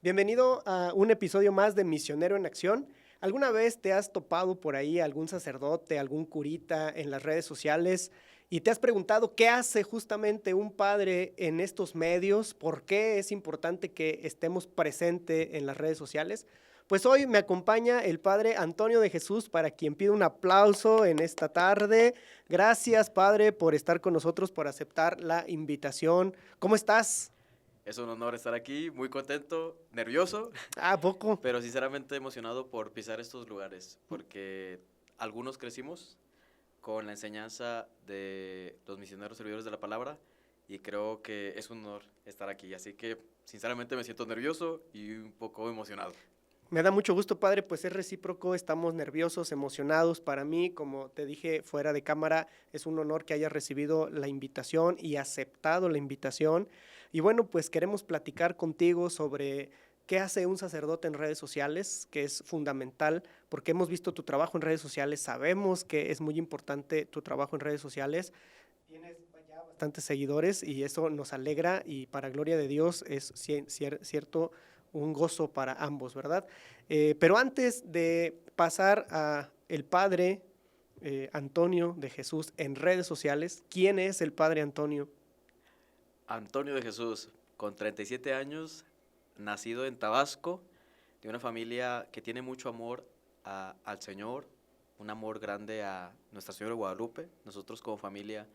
Bienvenido a un episodio más de Misionero en Acción. ¿Alguna vez te has topado por ahí algún sacerdote, algún curita en las redes sociales y te has preguntado qué hace justamente un padre en estos medios? ¿Por qué es importante que estemos presentes en las redes sociales? Pues hoy me acompaña el padre Antonio de Jesús, para quien pido un aplauso en esta tarde. Gracias, padre, por estar con nosotros, por aceptar la invitación. ¿Cómo estás? Es un honor estar aquí, muy contento, nervioso, ¿A poco? pero sinceramente emocionado por pisar estos lugares, porque algunos crecimos con la enseñanza de los misioneros servidores de la palabra y creo que es un honor estar aquí, así que sinceramente me siento nervioso y un poco emocionado. Me da mucho gusto, padre, pues es recíproco, estamos nerviosos, emocionados. Para mí, como te dije fuera de cámara, es un honor que hayas recibido la invitación y aceptado la invitación. Y bueno, pues queremos platicar contigo sobre qué hace un sacerdote en redes sociales, que es fundamental, porque hemos visto tu trabajo en redes sociales, sabemos que es muy importante tu trabajo en redes sociales. Tienes ya bastantes seguidores y eso nos alegra, y para gloria de Dios es cierto un gozo para ambos, ¿verdad? Pero antes de pasar a el padre Antonio de Jesús en redes sociales, ¿quién es el padre Antonio? Antonio de Jesús, con 37 años, nacido en Tabasco, de una familia que tiene mucho amor al Señor, un amor grande a Nuestra Señora de Guadalupe. Nosotros como familia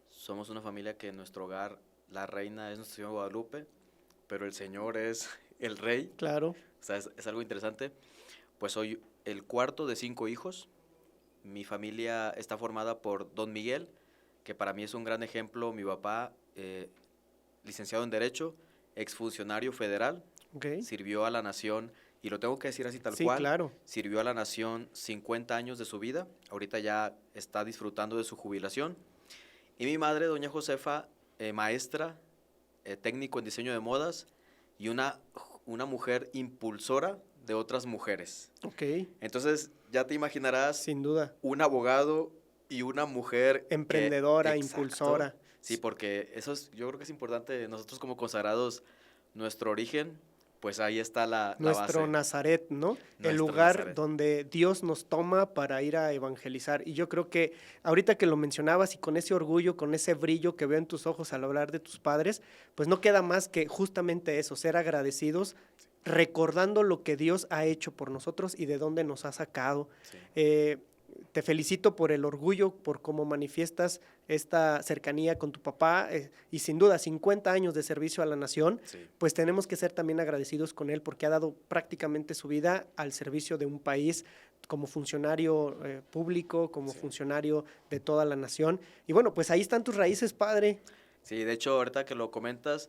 somos una familia que en nuestro hogar la reina es Nuestra Señora de Guadalupe, pero el Señor es el Rey. Claro. O sea, es algo interesante. Pues soy el cuarto de 5 hijos. Mi familia está formada por Don Miguel, que para mí es un gran ejemplo. Mi papá, licenciado en Derecho, exfuncionario federal, Okay. sirvió a la nación, y lo tengo que decir así tal Sí, cual, claro. sirvió a la nación 50 años de su vida. Ahorita ya está disfrutando de su jubilación. Y mi madre, doña Josefa, maestra, técnico en diseño de modas y una mujer impulsora de otras mujeres. Ok. Entonces, ya te imaginarás, Sin duda. un abogado y una mujer Emprendedora, exacto. impulsora. Sí, porque yo creo que es importante, nosotros como consagrados, nuestro origen, pues ahí está la Nuestro base. Nazaret, ¿no? El Nuestro lugar Nazaret. donde Dios nos toma para ir a evangelizar. Y yo creo que ahorita que lo mencionabas y con ese orgullo, con ese brillo que veo en tus ojos al hablar de tus padres, pues no queda más que justamente eso, ser agradecidos, recordando lo que Dios ha hecho por nosotros y de dónde nos ha sacado. Sí. Te felicito por el orgullo, por cómo manifiestas esta cercanía con tu papá, y sin duda 50 años de servicio a la nación. Sí. Pues tenemos que ser también agradecidos con él, porque ha dado prácticamente su vida al servicio de un país, como funcionario público, como Sí. funcionario de toda la nación. Y bueno, pues ahí están tus raíces, padre. Sí, de hecho, ahorita que lo comentas,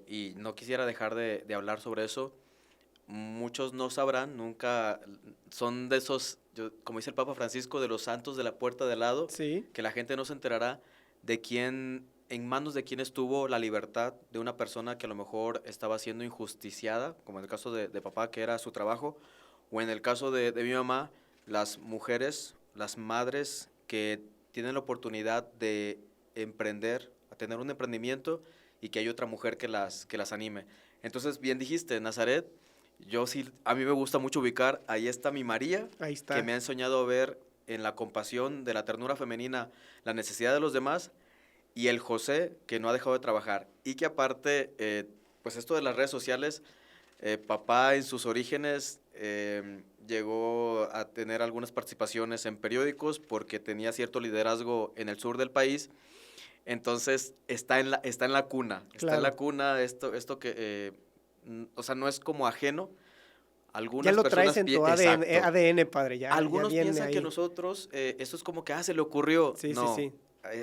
y no quisiera dejar de hablar sobre eso, muchos no sabrán, nunca son de esos, como dice el Papa Francisco, de los santos de la puerta de lado, Sí. que la gente no se enterará de quién, en manos de quién estuvo la libertad de una persona que a lo mejor estaba siendo injusticiada, como en el caso de papá, que era su trabajo, o en el caso de mi mamá, las mujeres, las madres que tienen la oportunidad de emprender, a tener un emprendimiento, y que hay otra mujer que las anime. Entonces, bien dijiste, Nazaret. Yo sí, a mí me gusta mucho ubicar, ahí está mi María, Ahí está. que me ha enseñado a ver en la compasión de la ternura femenina la necesidad de los demás, y el José, que no ha dejado de trabajar, y que aparte, pues esto de las redes sociales, papá en sus orígenes llegó a tener algunas participaciones en periódicos porque tenía cierto liderazgo en el sur del país. Entonces está en la cuna, Claro. está en la cuna esto que, o sea, no es como ajeno. Algunas Ya lo personas traes en tu ADN, exacto. ADN, padre, ya Algunos viene piensan ahí. que nosotros, esto es como que, se le ocurrió. Sí, no, sí, sí.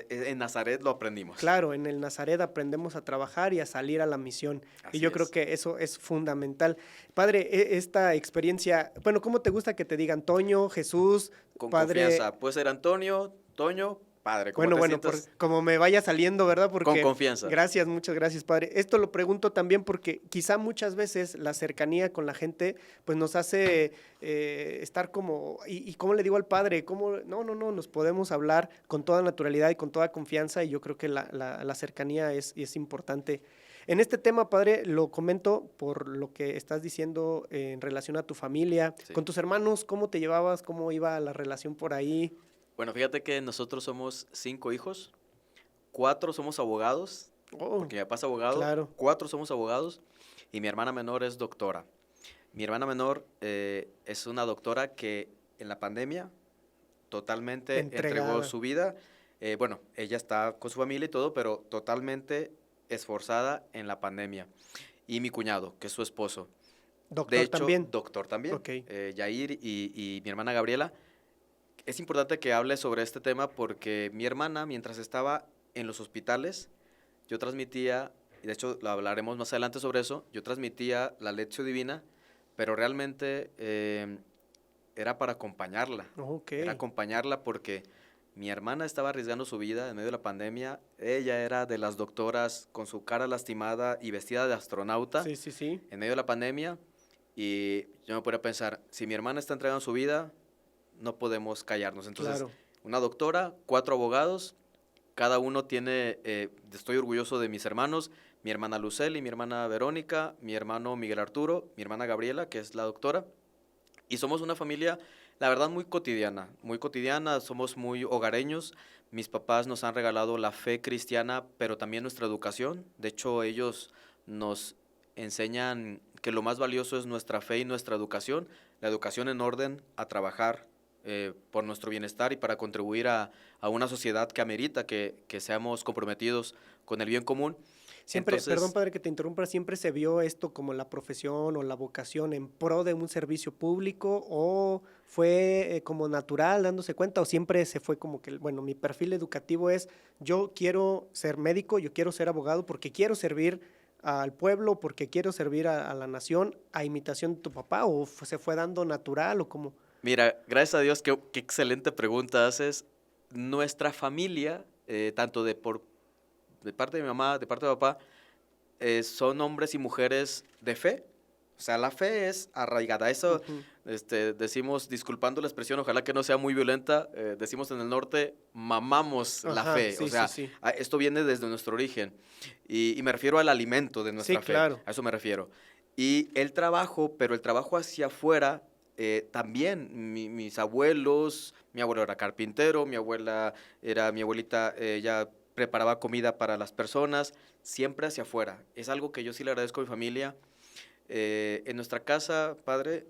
En Nazaret lo aprendimos. Claro, en el Nazaret aprendemos a trabajar y a salir a la misión. Así y yo es. creo que eso es fundamental. Padre, esta experiencia, bueno, ¿cómo te gusta que te digan Toño, Jesús, Con padre? confianza. Puede ser Antonio, Toño, padre. Bueno, como me vaya saliendo, ¿verdad? Porque con confianza. Gracias, muchas gracias, padre. Esto lo pregunto también porque quizá muchas veces la cercanía con la gente pues nos hace estar como, y ¿cómo le digo al padre? ¿Cómo? No, nos podemos hablar con toda naturalidad y con toda confianza, y yo creo que la cercanía es importante. En este tema, padre, lo comento por lo que estás diciendo en relación a tu familia. Sí. Con tus hermanos, ¿cómo te llevabas? ¿Cómo iba la relación por ahí? Bueno, fíjate que nosotros somos 5 hijos, 4 somos abogados, Oh, porque mi papá es abogado, claro. 4 somos abogados y mi hermana menor es doctora. Mi hermana menor es una doctora que en la pandemia totalmente entregó Entregada. su vida. Bueno, ella está con su familia y todo, pero totalmente esforzada en la pandemia. Y mi cuñado, que es su esposo. De Doctor hecho, también. doctor también, Ok. Yair y mi hermana Gabriela. Es importante que hable sobre este tema porque mi hermana, mientras estaba en los hospitales, yo transmitía, y de hecho lo hablaremos más adelante sobre eso, yo transmitía la Lectio Divina, pero realmente era para acompañarla. Ok. Era acompañarla porque mi hermana estaba arriesgando su vida en medio de la pandemia. Ella era de las doctoras con su cara lastimada y vestida de astronauta Sí, sí, sí. en medio de la pandemia. Y yo me podía pensar, si mi hermana está entregando su vida, no podemos callarnos. Entonces, Claro. una doctora, 4 abogados, cada uno tiene, estoy orgulloso de mis hermanos, mi hermana Luceli, mi hermana Verónica, mi hermano Miguel Arturo, mi hermana Gabriela, que es la doctora, y somos una familia, la verdad, muy cotidiana, somos muy hogareños. Mis papás nos han regalado la fe cristiana, pero también nuestra educación. De hecho, ellos nos enseñan que lo más valioso es nuestra fe y nuestra educación, la educación en orden a trabajar por nuestro bienestar y para contribuir a una sociedad que amerita que seamos comprometidos con el bien común. Siempre, perdón, Entonces, padre, que te interrumpa, ¿siempre se vio esto como la profesión o la vocación en pro de un servicio público o fue como natural dándose cuenta o siempre se fue como que, bueno, mi perfil educativo es yo quiero ser médico, yo quiero ser abogado porque quiero servir al pueblo, porque quiero servir a la nación a imitación de tu papá o se fue dando natural o como? mira, gracias a Dios, qué excelente pregunta haces. Nuestra familia, tanto de parte de mi mamá, de parte de papá, son hombres y mujeres de fe. O sea, la fe es arraigada. Eso Ujú. decimos, disculpando la expresión, ojalá que no sea muy violenta, decimos en el norte, mamamos la Ajá, fe. O sí, sí, sea, sí. esto viene desde nuestro origen. Y me refiero al alimento de Sí, nuestra fe. claro. A eso me refiero. Y el trabajo, pero el trabajo hacia afuera, también mis abuelos, mi abuelo era carpintero, mi abuelita, ella preparaba comida para las personas, siempre hacia afuera. Es algo que yo sí le agradezco a mi familia. En nuestra casa, padre,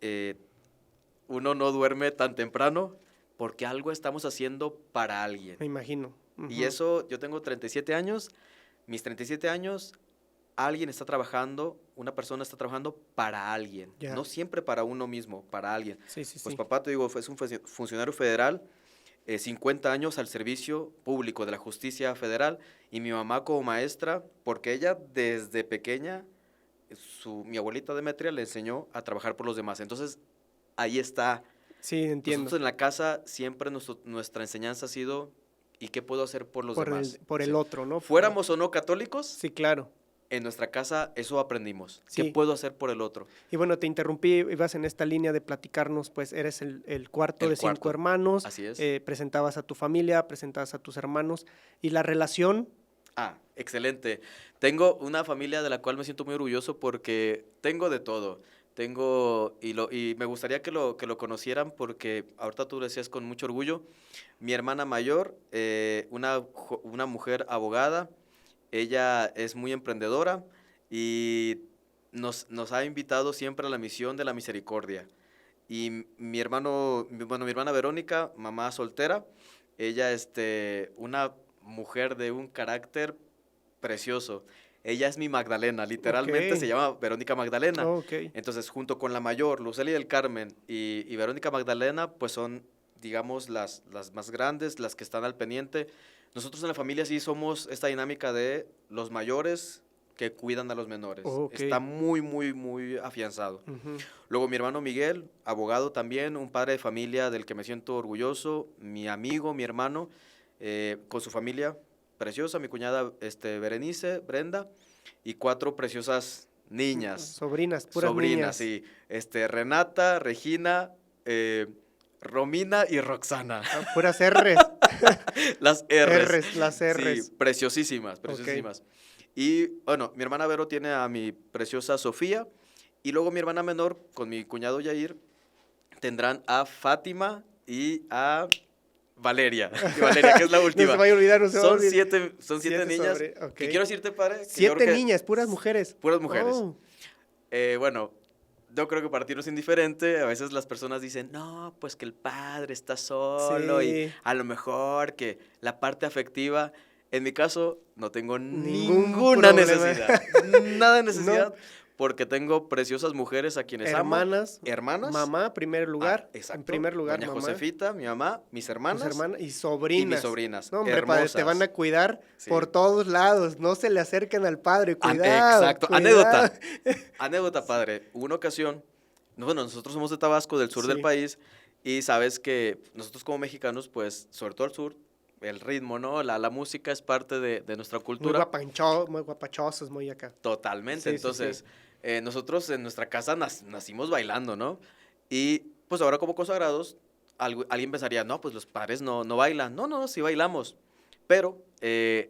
eh, uno no duerme tan temprano porque algo estamos haciendo para alguien. Me imagino. Y Ujú. eso, yo tengo 37 años, mis 37 años, alguien está trabajando, una persona está trabajando para alguien, Ya. no siempre para uno mismo, para alguien. Sí, sí, Pues sí. papá, te digo, es un funcionario federal, 50 años al servicio público de la justicia federal, y mi mamá como maestra, porque ella desde pequeña, mi abuelita Demetria le enseñó a trabajar por los demás. Entonces, ahí está. Sí, entiendo. Nosotros en la casa siempre nuestra enseñanza ha sido, ¿y qué puedo hacer por los demás? Por el Sí. otro, ¿no? Fuéramos o no católicos, Sí, claro. en nuestra casa eso aprendimos. ¿Qué Sí. puedo hacer por el otro? Y bueno, te interrumpí, ibas en esta línea de platicarnos, pues eres el cuarto El de 5 cuarto. hermanos, Así es. presentabas a tu familia, presentabas a tus hermanos, y la relación, Ah, excelente. Tengo una familia de la cual me siento muy orgulloso porque tengo de todo. Y me gustaría que lo conocieran porque ahorita tú lo decías con mucho orgullo. Mi hermana mayor, una mujer abogada, ella es muy emprendedora y nos ha invitado siempre a la misión de la misericordia. Y mi hermana Verónica, mamá soltera, ella, una mujer de un carácter precioso. Ella es mi Magdalena, literalmente se ok, llama Verónica Magdalena. ok, Entonces, junto con la mayor, Lucely del Carmen y Verónica Magdalena, pues son, digamos, las más grandes, las que están al pendiente. Nosotros en la familia sí somos esta dinámica de los mayores que cuidan a los menores. ok, Está muy, muy, muy afianzado. ujú, Luego mi hermano Miguel, abogado también, un padre de familia del que me siento orgulloso, mi amigo, mi hermano, con su familia preciosa, mi cuñada Berenice, Brenda, y 4 preciosas niñas, sobrinas, puras sobrinas, niñas, sí, Renata, Regina, Romina y Roxana. Puras R's, Las R's. R's, las Sí, R's, preciosísimas, ok, preciosísimas. Y bueno, mi hermana Vero tiene a mi preciosa Sofía. Y luego mi hermana menor, con mi cuñado Yair, tendrán a Fátima y a Valeria. Y Valeria, que es la No se última. vaya a olvidar, no se va a Son olvidar. siete niñas. Ok. Que quiero decirte, padre, que yo Siete creo que niñas, puras mujeres. puras mujeres. Oh, Bueno, yo creo que para ti no es indiferente. A veces las personas dicen, no, pues que el padre está solo y sí. a lo mejor que la parte afectiva. En mi caso, no tengo Ningún ninguna problema. necesidad. Nada de No. necesidad. Porque tengo preciosas mujeres a quienes amo. Hermanas. Hermanas. Mamá, primer lugar. Exacto. En primer lugar, Doña mamá. Josefita, mi mamá, mis Tus hermanas. hermanas y Y mis sobrinas. sobrinas. No, hombre, padre, te van a Hermosas. cuidar Sí. por todos lados. No se le acerquen al padre. Cuidado. Exacto. Cuidado. Anécdota, padre. Hubo una ocasión, bueno, nosotros somos de Tabasco, del sur del Sí. país, y sabes que nosotros como mexicanos, pues, sobre todo al sur, el ritmo, ¿no? La música es parte de nuestra Muy cultura. muy guapachosos, muy acá. Totalmente. Sí, sí, Entonces, nosotros en nuestra casa nacimos bailando, ¿no? Y pues ahora como consagrados, alguien pensaría, no, pues los padres no bailan. No, no, sí bailamos. Pero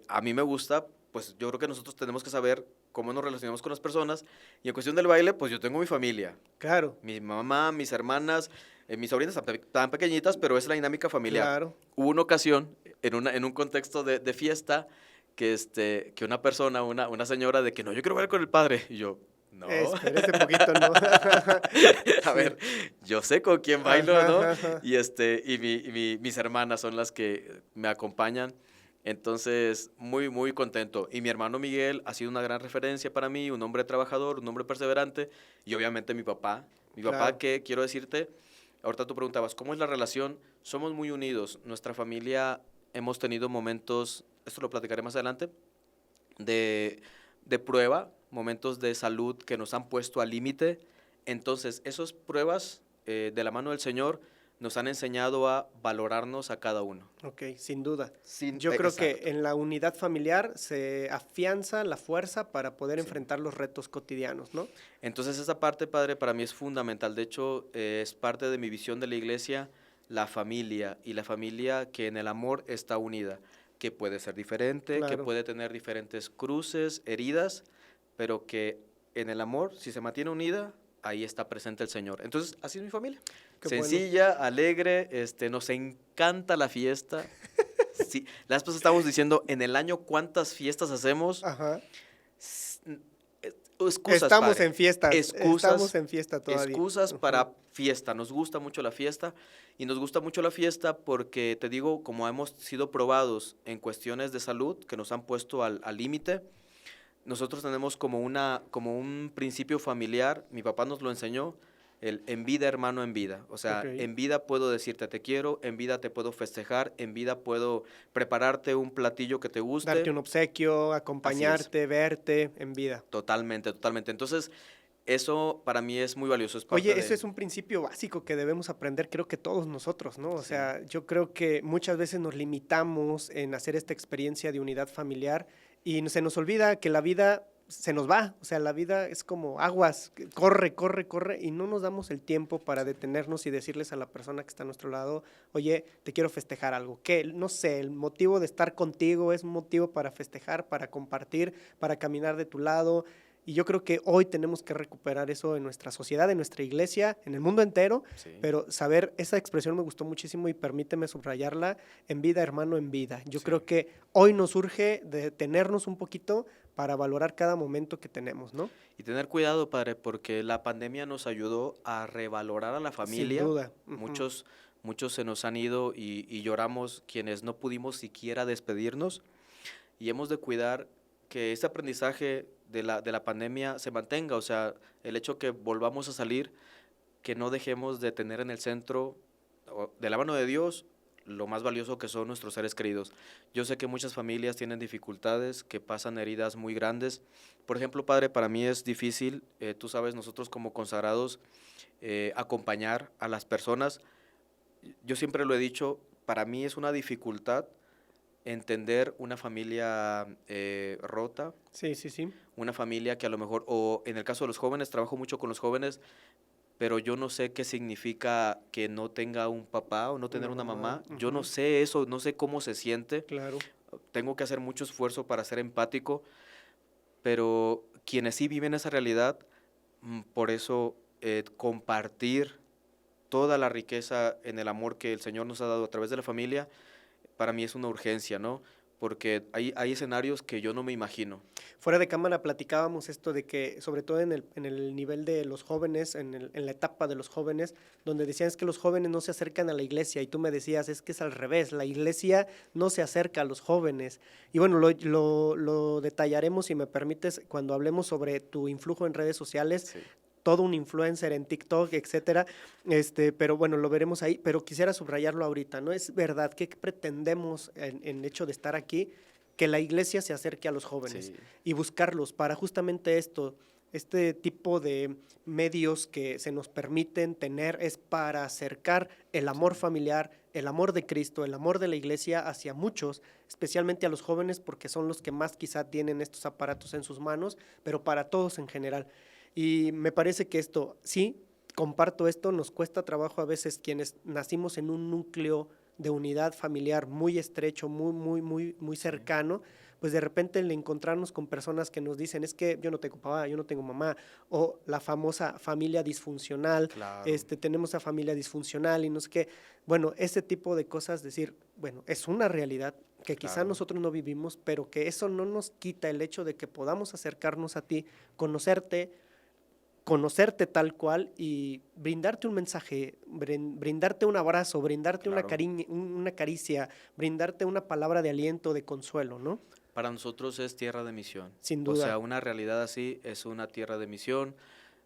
a mí me gusta, pues yo creo que nosotros tenemos que saber cómo nos relacionamos con las personas. Y en cuestión del baile, pues yo tengo mi familia. Claro, Mi mamá, mis hermanas, mis sobrinas tan pequeñitas, pero es la dinámica familiar. claro. Hubo una ocasión, en un contexto de fiesta, que una persona, una señora, de que no, yo quiero bailar con el padre. Y yo, no. Espérese poquito, ¿no? A ver, yo sé con quién bailo, Ajá, ¿no? ajá. Y mis hermanas son las que me acompañan. Entonces, muy, muy contento. Y mi hermano Miguel ha sido una gran referencia para mí, un hombre trabajador, un hombre perseverante. Y obviamente mi papá. Mi papá, Claro. que quiero decirte, ahorita tú preguntabas, ¿cómo es la relación? Somos muy unidos. Nuestra familia hemos tenido momentos, esto lo platicaré más adelante, de prueba, momentos de salud que nos han puesto al límite. Entonces, esas pruebas de la mano del Señor nos han enseñado a valorarnos a cada uno. Ok, sin duda. Yo creo que Exacto. en la unidad familiar se afianza la fuerza para poder Sí. enfrentar los retos cotidianos, ¿no? Entonces, esa parte, padre, para mí es fundamental. De hecho, es parte de mi visión de la iglesia, la familia, y la familia que en el amor está unida, que puede ser diferente, que Claro. puede tener diferentes cruces, heridas, pero que en el amor, si se mantiene unida, ahí está presente el Señor. Entonces, así es mi familia. Qué bueno. Sencilla, alegre, nos encanta la fiesta. Sí, la vez pasada estábamos diciendo, en el año, ¿cuántas fiestas hacemos? Ajá. S- Excusas, Estamos padre. en fiesta. Excusas, Estamos en fiesta todavía. excusas Ujú. para fiesta. Nos gusta mucho la fiesta, y nos gusta mucho la fiesta porque, te digo, como hemos sido probados en cuestiones de salud que nos han puesto al límite, nosotros tenemos como un principio familiar. Mi papá nos lo enseñó, el en vida, hermano, en vida. O sea, Ok. en vida puedo decirte te quiero, en vida te puedo festejar, en vida puedo prepararte un platillo que te guste. Darte un obsequio, acompañarte, verte en vida. Totalmente, totalmente. Entonces, eso para mí es muy valioso. Es parte Oye, de... eso es un principio básico que debemos aprender, creo que todos nosotros, ¿no? O Sí. sea, yo creo que muchas veces nos limitamos en hacer esta experiencia de unidad familiar y se nos olvida que la vida se nos va, o sea, la vida es como aguas, que corre, corre, corre, y no nos damos el tiempo para detenernos y decirles a la persona que está a nuestro lado, oye, te quiero festejar algo, que no sé, el motivo de estar contigo es un motivo para festejar, para compartir, para caminar de tu lado. Y yo creo que hoy tenemos que recuperar eso en nuestra sociedad, en nuestra iglesia, en el mundo entero, Sí. pero saber, esa expresión me gustó muchísimo y permíteme subrayarla, en vida, hermano, en vida. Yo Sí. creo que hoy nos urge detenernos un poquito para valorar cada momento que tenemos, ¿no? Y tener cuidado, padre, porque la pandemia nos ayudó a revalorar a la familia. Sin duda. Ujú. Muchos se nos han ido y lloramos quienes no pudimos siquiera despedirnos. Y hemos de cuidar que este aprendizaje de la pandemia se mantenga. O sea, el hecho que volvamos a salir, que no dejemos de tener en el centro, de la mano de Dios, lo más valioso que son nuestros seres queridos. Yo sé que muchas familias tienen dificultades, que pasan heridas muy grandes. Por ejemplo, padre, para mí es difícil, tú sabes, nosotros como consagrados, acompañar a las personas. Yo siempre lo he dicho, para mí es una dificultad entender una familia rota, Sí, sí, sí. una familia que a lo mejor, o en el caso de los jóvenes, trabajo mucho con los jóvenes, pero yo no sé qué significa que no tenga un papá o no tener una mamá. Yo no Ujú. sé eso, no sé cómo se siente. Claro. Tengo que hacer mucho esfuerzo para ser empático, pero quienes sí viven esa realidad, por eso compartir toda la riqueza en el amor que el Señor nos ha dado a través de la familia, para mí es una urgencia, ¿no? Porque hay escenarios que yo no me imagino. Fuera de cámara platicábamos esto de que, sobre todo en el nivel de los jóvenes, en la etapa de los jóvenes, donde decían es que los jóvenes no se acercan a la iglesia, y tú me decías es que es al revés, la iglesia no se acerca a los jóvenes. Y bueno, lo detallaremos, si me permites, cuando hablemos sobre tu influjo en redes sociales. Sí. Todo un influencer en TikTok, etcétera, pero bueno, lo veremos ahí, pero quisiera subrayarlo ahorita, ¿no? Es verdad que pretendemos en el hecho de estar aquí, que la iglesia se acerque a los jóvenes Sí. y buscarlos para justamente esto, este tipo de medios que se nos permiten tener es para acercar el amor familiar, el amor de Cristo, el amor de la iglesia hacia muchos, especialmente a los jóvenes, porque son los que más quizá tienen estos aparatos en sus manos, pero para todos en general. Y me parece que esto, sí, comparto esto, nos cuesta trabajo a veces quienes nacimos en un núcleo de unidad familiar muy estrecho, muy cercano, pues de repente el encontrarnos con personas que nos dicen, es que yo no tengo papá, yo no tengo mamá, o la famosa familia disfuncional, Claro. tenemos a familia disfuncional y no sé qué. Bueno, ese tipo de cosas, decir, bueno, es una realidad que quizá Claro. nosotros no vivimos, pero que eso no nos quita el hecho de que podamos acercarnos a ti, conocerte tal cual y brindarte un mensaje, brindarte un abrazo, brindarte Claro. una caricia, brindarte una palabra de aliento, de consuelo, ¿no? Para nosotros es tierra de misión. Sin O duda. sea, una realidad así es una tierra de misión.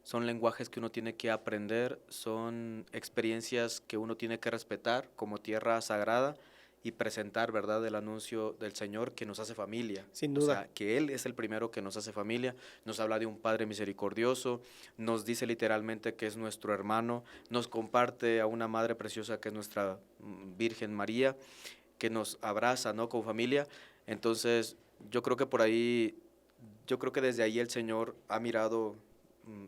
Son lenguajes que uno tiene que aprender, son experiencias que uno tiene que respetar como tierra sagrada y presentar, ¿verdad?, el anuncio del Señor que nos hace familia. Sin O duda. sea, que Él es el primero que nos hace familia. Nos habla de un Padre misericordioso, nos dice literalmente que es nuestro hermano, nos comparte a una Madre preciosa que es nuestra Virgen María, que nos abraza, ¿no?, como familia. Entonces, yo creo que por ahí, yo creo que desde ahí el Señor ha mirado,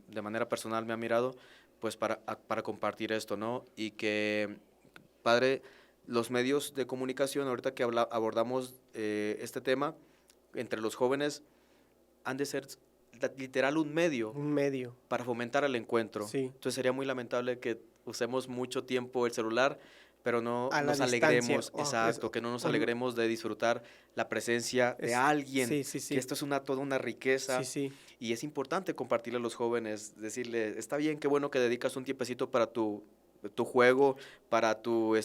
de manera personal me ha mirado, pues para compartir esto, ¿no? Y que, Padre, los medios de comunicación, ahorita que abordamos este tema, entre los jóvenes, han de ser literal un medio Un medio. para fomentar el encuentro. Sí. Entonces sería muy lamentable que usemos mucho tiempo el celular, pero no A la nos distancia. alegremos, Oh, exacto, que no nos o no- alegremos de disfrutar la presencia de alguien, Sí, sí, sí. que esto es toda una riqueza. Sí, sí. Y es importante compartirle a los jóvenes, decirle, está bien, qué bueno que dedicas un tiempecito para tu juego, para tu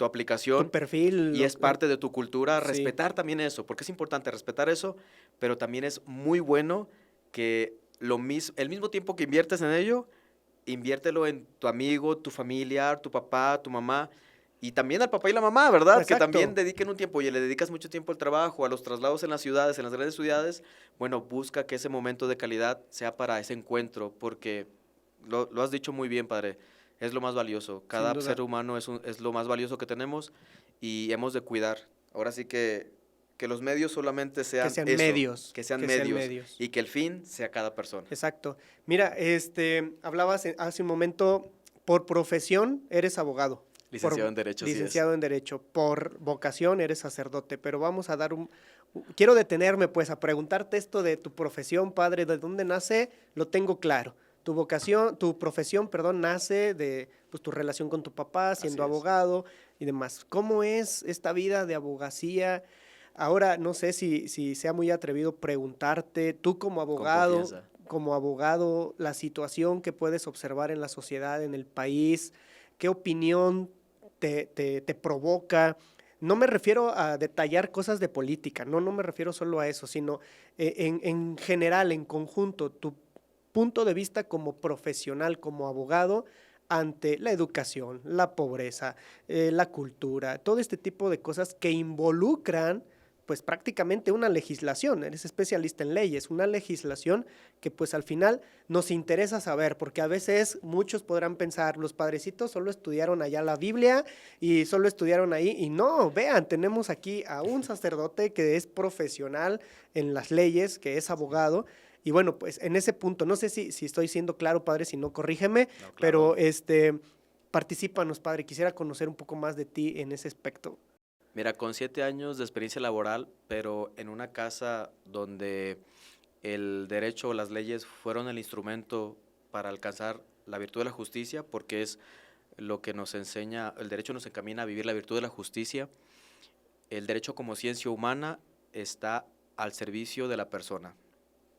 aplicación, Tu perfil. y es parte de tu cultura, Sí. respetar también eso, porque es importante respetar eso, pero también es muy bueno que el mismo tiempo que inviertes en ello, inviértelo en tu amigo, tu familiar, tu papá, tu mamá, y también al papá y la mamá, ¿verdad? Exacto. Que también dediquen un tiempo. Oye, le dedicas mucho tiempo al trabajo, a los traslados en las ciudades, en las grandes ciudades. Bueno, busca que ese momento de calidad sea para ese encuentro, porque lo has dicho muy bien, padre. Es lo más valioso. Cada duda. ser humano es lo más valioso que tenemos y hemos de cuidar. Ahora sí que los medios solamente sean, sean eso, medios, que sean que sean medios, medios. y que el fin sea cada persona. Exacto. Mira, hablabas hace un momento, por profesión eres abogado. Licenciado en Derecho, así es. Licenciado en Derecho. Por vocación eres sacerdote, pero vamos a dar quiero detenerme pues a preguntarte esto de tu profesión, padre, ¿de dónde nace? Lo tengo claro. Tu profesión, perdón, nace de pues, tu relación con tu papá, siendo abogado y demás. ¿Cómo es esta vida de abogacía? Ahora, no sé si sea muy atrevido preguntarte, tú como abogado, la situación que puedes observar en la sociedad, en el país, ¿qué opinión te provoca? No me refiero a detallar cosas de política, no me refiero solo a eso, sino en general, en conjunto, tu punto de vista como profesional, como abogado, ante la educación, la pobreza, la cultura, todo este tipo de cosas que involucran pues prácticamente una legislación, eres especialista en leyes, una legislación que pues al final nos interesa saber, porque a veces muchos podrán pensar, los padrecitos solo estudiaron allá la Biblia y solo estudiaron ahí, y no, vean, tenemos aquí a un sacerdote que es profesional en las leyes, que es abogado, y bueno, pues en ese punto, no sé si estoy siendo claro, padre, si no, corrígeme, No, claro. pero particípanos, padre, quisiera conocer un poco más de ti en ese aspecto. Mira, con 7 años de experiencia laboral, pero en una casa donde el derecho o las leyes fueron el instrumento para alcanzar la virtud de la justicia, porque es lo que nos enseña, el derecho nos encamina a vivir la virtud de la justicia. El derecho como ciencia humana está al servicio de la persona,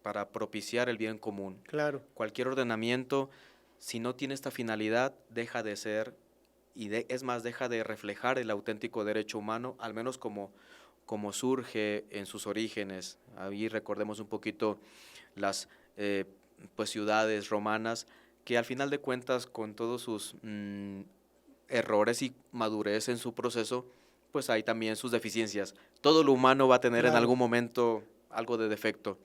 para propiciar el bien común. Claro. Cualquier ordenamiento, si no tiene esta finalidad, deja de ser, es más, deja de reflejar el auténtico derecho humano, al menos como surge en sus orígenes. Ahí recordemos un poquito las pues ciudades romanas, que al final de cuentas, con todos sus errores y madurez en su proceso, pues hay también sus deficiencias. Todo lo humano va a tener en algún momento algo de defecto.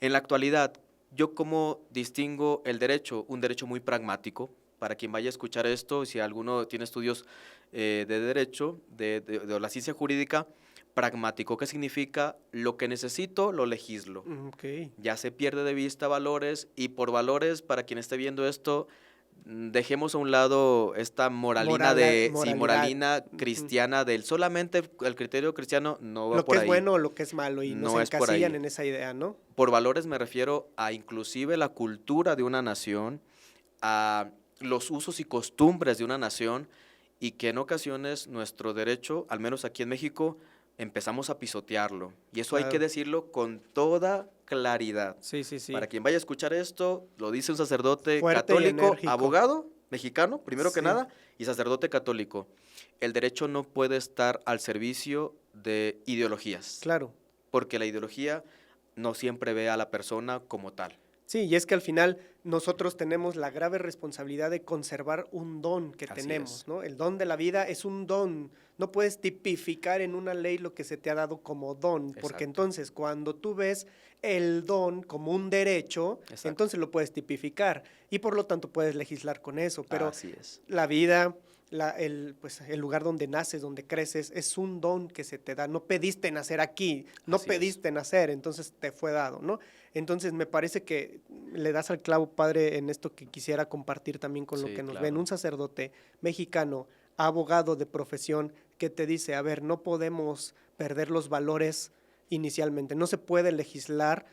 En la actualidad, yo como distingo el derecho, un derecho muy pragmático. Para quien vaya a escuchar esto, si alguno tiene estudios de derecho, de la ciencia jurídica, pragmático, ¿qué significa? Lo que necesito, lo legislo. Okay. Ya se pierde de vista valores, y por valores, para quien esté viendo esto, dejemos a un lado esta moralina cristiana del solamente el criterio cristiano, no va lo por que ahí. Es bueno o lo que es malo, y no nos es por ahí. encasillan en esa idea, ¿no? Por valores me refiero a inclusive la cultura de una nación, a los usos y costumbres de una nación, y que en ocasiones nuestro derecho, al menos aquí en México, empezamos a pisotearlo. Y eso hay que decirlo con toda claridad. Sí, sí, sí. Para quien vaya a escuchar esto, lo dice un sacerdote Fuerte católico, abogado, mexicano, primero que Sí. nada, y sacerdote católico. El derecho no puede estar al servicio de ideologías. Claro. Porque la ideología no siempre ve a la persona como tal. Sí, y es que al final nosotros tenemos la grave responsabilidad de conservar un don que Así tenemos, es. ¿no? El don de la vida es un don. No puedes tipificar en una ley lo que se te ha dado como don, porque Exacto. entonces cuando tú ves el don como un derecho, Exacto. entonces lo puedes tipificar y por lo tanto puedes legislar con eso. Pero así es. La vida, el lugar donde naces, donde creces, es un don que se te da. No pediste nacer aquí, no Así pediste nacer, entonces te fue dado, ¿no? Entonces me parece que le das al clavo, padre, en esto que quisiera compartir también con lo que nos ven. Un sacerdote mexicano, abogado de profesión, que te dice, a ver, no podemos perder los valores inicialmente, no se puede legislar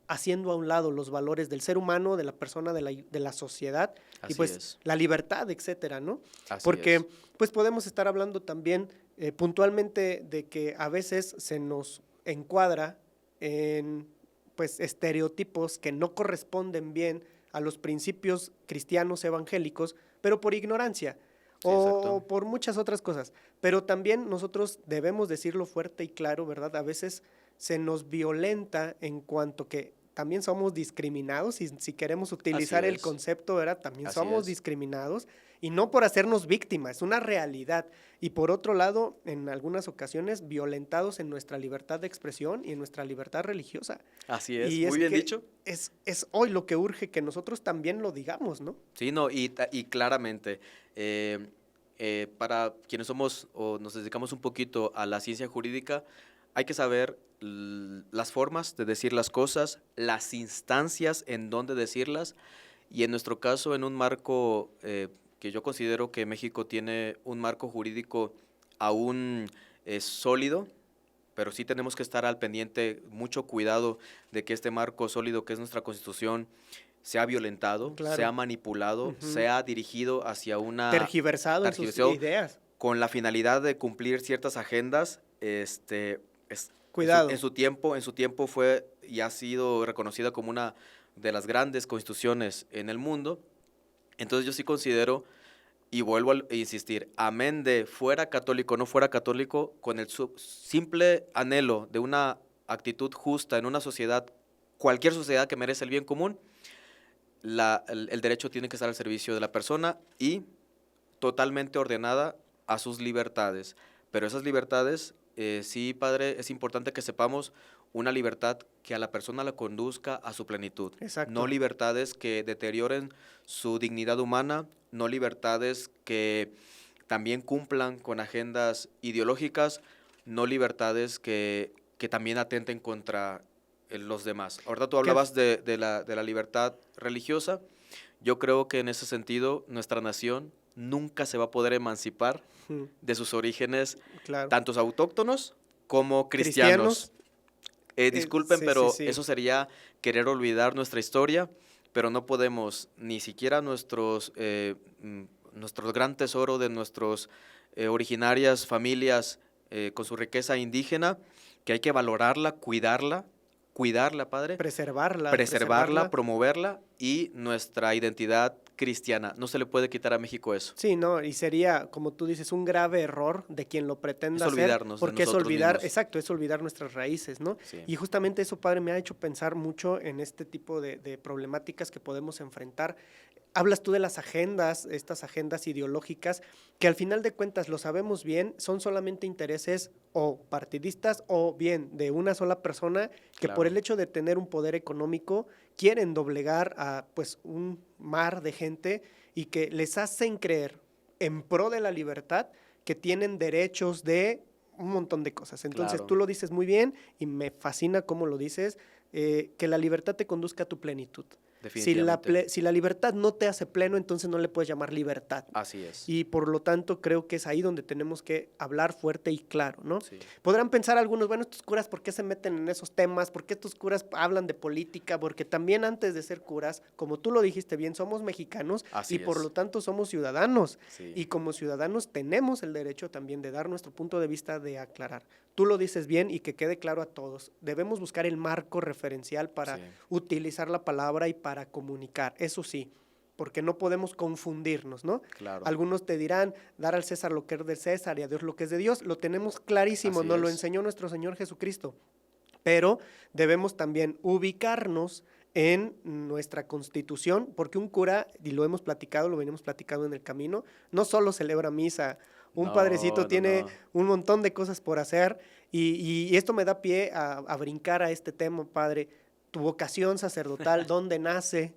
haciendo a un lado los valores del ser humano, de la persona, de la sociedad, Así y pues es. la libertad, etcétera, ¿no? Así Porque es. pues podemos estar hablando también puntualmente de que a veces se nos encuadra en pues estereotipos que no corresponden bien a los principios cristianos evangélicos, pero por ignorancia o por muchas otras cosas. Pero también nosotros debemos decirlo fuerte y claro, ¿verdad? A veces se nos violenta en cuanto que también somos discriminados, y si queremos utilizar el concepto, ¿verdad? También somos discriminados, y no por hacernos víctimas, es una realidad. Y por otro lado, en algunas ocasiones, violentados en nuestra libertad de expresión y en nuestra libertad religiosa. Así es, y muy bien dicho. Es hoy lo que urge que nosotros también lo digamos, ¿no? Sí, no, y claramente, para quienes somos o nos dedicamos un poquito a la ciencia jurídica, hay que saber las formas de decir las cosas, las instancias en donde decirlas, y en nuestro caso en un marco que yo considero que México tiene un marco jurídico aún sólido, pero sí tenemos que estar al pendiente, mucho cuidado de que este marco sólido que es nuestra Constitución sea violentado, sea manipulado, sea dirigido hacia una... tergiversado en sus ideas. Con la finalidad de cumplir ciertas agendas. Cuidado. En su tiempo fue y ha sido reconocida como una de las grandes constituciones en el mundo. Entonces yo sí considero, y vuelvo a insistir, amén de fuera católico o no fuera católico, con el simple anhelo de una actitud justa en una sociedad, cualquier sociedad que merece el bien común, el derecho tiene que estar al servicio de la persona y totalmente ordenada a sus libertades. Pero esas libertades, sí, padre, es importante que sepamos una libertad que a la persona la conduzca a su plenitud. Exacto. No libertades que deterioren su dignidad humana, no libertades que también cumplan con agendas ideológicas, no libertades que también atenten contra los demás. Ahorita tú hablabas de la libertad religiosa. Yo creo que en ese sentido nuestra nación nunca se va a poder emancipar de sus orígenes, tantos autóctonos como cristianos. Disculpen, Sí, sí, pero sí. eso sería querer olvidar nuestra historia, pero no podemos ni siquiera nuestro gran tesoro de nuestros originarias familias con su riqueza indígena, que hay que valorarla, cuidarla, Padre, Preservarla, preservarla, preservarla. promoverla y nuestra identidad cristiana. No se le puede quitar a México eso. Sí, no, y sería, como tú dices, un grave error de quien lo Es pretenda hacer, olvidarnos de porque es nosotros olvidar, mismos. exacto, es olvidar nuestras raíces, ¿no? Sí, Y justamente eso, padre, me ha hecho pensar mucho en este tipo de problemáticas que podemos enfrentar. Hablas tú de las agendas, estas agendas ideológicas, que al final de cuentas, lo sabemos bien, son solamente intereses o partidistas o bien de una sola persona que por claro. el hecho de tener un poder económico quieren doblegar a pues un mar de gente y que les hacen creer en pro de la libertad que tienen derechos de un montón de cosas. Entonces Claro, tú lo dices muy bien y me fascina cómo lo dices, que la libertad te conduzca a tu plenitud. definitivamente. Si la libertad no te hace pleno, entonces no le puedes llamar libertad. Así es. Y por lo tanto creo que es ahí donde tenemos que hablar fuerte y claro, ¿no? Sí, Podrán pensar algunos, bueno, estos curas, ¿por qué se meten en esos temas? ¿Por qué estos curas hablan de política? Porque también antes de ser curas, como tú lo dijiste bien, somos mexicanos así y por es. lo tanto somos ciudadanos. Sí, Y como ciudadanos tenemos el derecho también de dar nuestro punto de vista, de aclarar. Tú lo dices bien y que quede claro a todos. Debemos buscar el marco referencial para sí, utilizar la palabra y para comunicar, eso sí, porque no podemos confundirnos, ¿no? claro. Algunos te dirán, dar al César lo que es del César y a Dios lo que es de Dios, lo tenemos clarísimo, Así nos lo es. enseñó nuestro Señor Jesucristo, pero debemos también ubicarnos en nuestra constitución, porque un cura, y lo hemos platicado, lo venimos platicando en el camino, no solo celebra misa, un padrecito No, no, tiene no. un montón de cosas por hacer y esto me da pie a brincar a este tema, padre. Tu vocación sacerdotal, ¿dónde nace?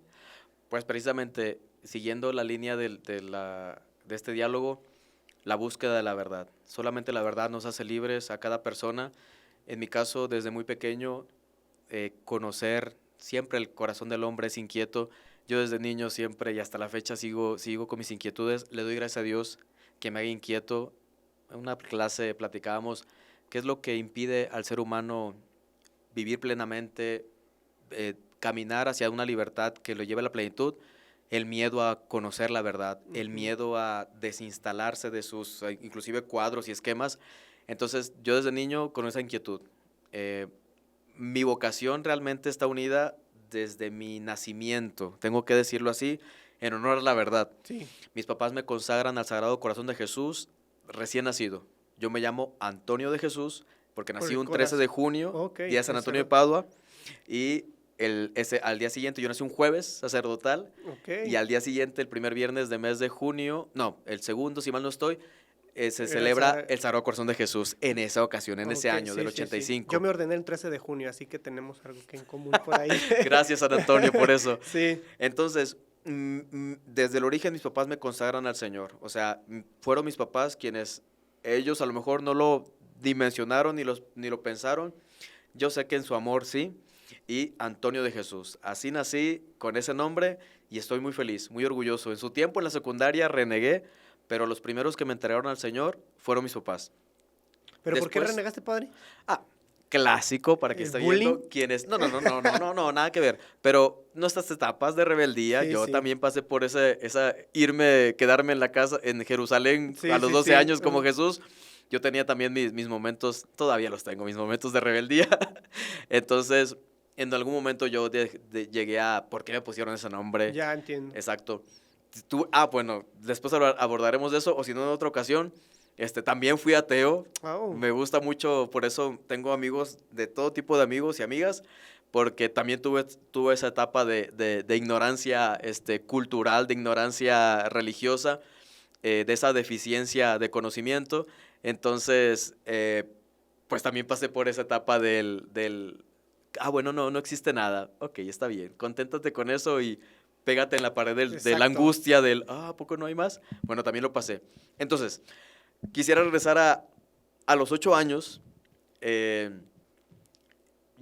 Pues precisamente siguiendo la línea de este diálogo, la búsqueda de la verdad. Solamente la verdad nos hace libres a cada persona. En mi caso, desde muy pequeño, conocer siempre el corazón del hombre es inquieto. Yo desde niño siempre y hasta la fecha sigo con mis inquietudes. Le doy gracias a Dios que me haga inquieto. En una clase platicábamos qué es lo que impide al ser humano vivir plenamente, caminar hacia una libertad que lo lleve a la plenitud, el miedo a conocer la verdad, el Ujú. miedo a desinstalarse de sus inclusive cuadros y esquemas. Entonces yo desde niño con esa inquietud. Eh, Mi vocación realmente está unida desde mi nacimiento, tengo que decirlo así, en honor a la verdad. Sí, Mis papás me consagran al Sagrado Corazón de Jesús recién nacido. Yo me llamo Antonio de Jesús porque por nací el un 13 de corazón. junio, Ok, día de San Antonio de Padua, y al día siguiente, yo nací un jueves sacerdotal, ok. y al día siguiente, el primer viernes de mes de junio, no, el segundo, si mal no estoy, se Era el celebra el Sagrado Corazón de Jesús en esa ocasión, en ese Ok, año del sí, sí, sí. Yo 85. me ordené el 13 de junio, así que tenemos algo que en común por ahí. Gracias, San Antonio, por eso. Sí, Entonces, desde el origen mis papás me consagran al Señor. O sea, fueron mis papás quienes, ellos a lo mejor no lo dimensionaron ni lo pensaron. Yo sé que en su amor sí. Y Antonio de Jesús. Así nací con ese nombre y estoy muy feliz, muy orgulloso. En su tiempo en la secundaria renegué, pero los primeros que me entregaron al Señor fueron mis papás. pero ¿por qué Después, renegaste, padre? ah, clásico para quien ¿El está bullying? viendo, quienes, no, nada que ver, pero nuestras etapas de rebeldía, Sí, yo sí. también pasé por quedarme en la casa en Jerusalén a Sí, los sí, 12 sí. años como Jesús. Yo tenía también mis momentos, todavía los tengo, mis momentos de rebeldía. Entonces, en algún momento yo llegué a, ¿por qué me pusieron ese nombre? Ya entiendo. Exacto. Bueno, después abordaremos de eso, o si no en otra ocasión. También fui ateo. Oh, Me gusta mucho, por eso tengo amigos de todo tipo de amigos y amigas, porque también tuve esa etapa de ignorancia cultural, de ignorancia religiosa, de esa deficiencia de conocimiento. Entonces, pues también pasé por esa etapa bueno, no existe nada. Ok, está bien, conténtate con eso y pégate en la pared de la exacto. angustia ¿a poco no hay más? Bueno, también lo pasé. Entonces, quisiera regresar a los 8 años. eh,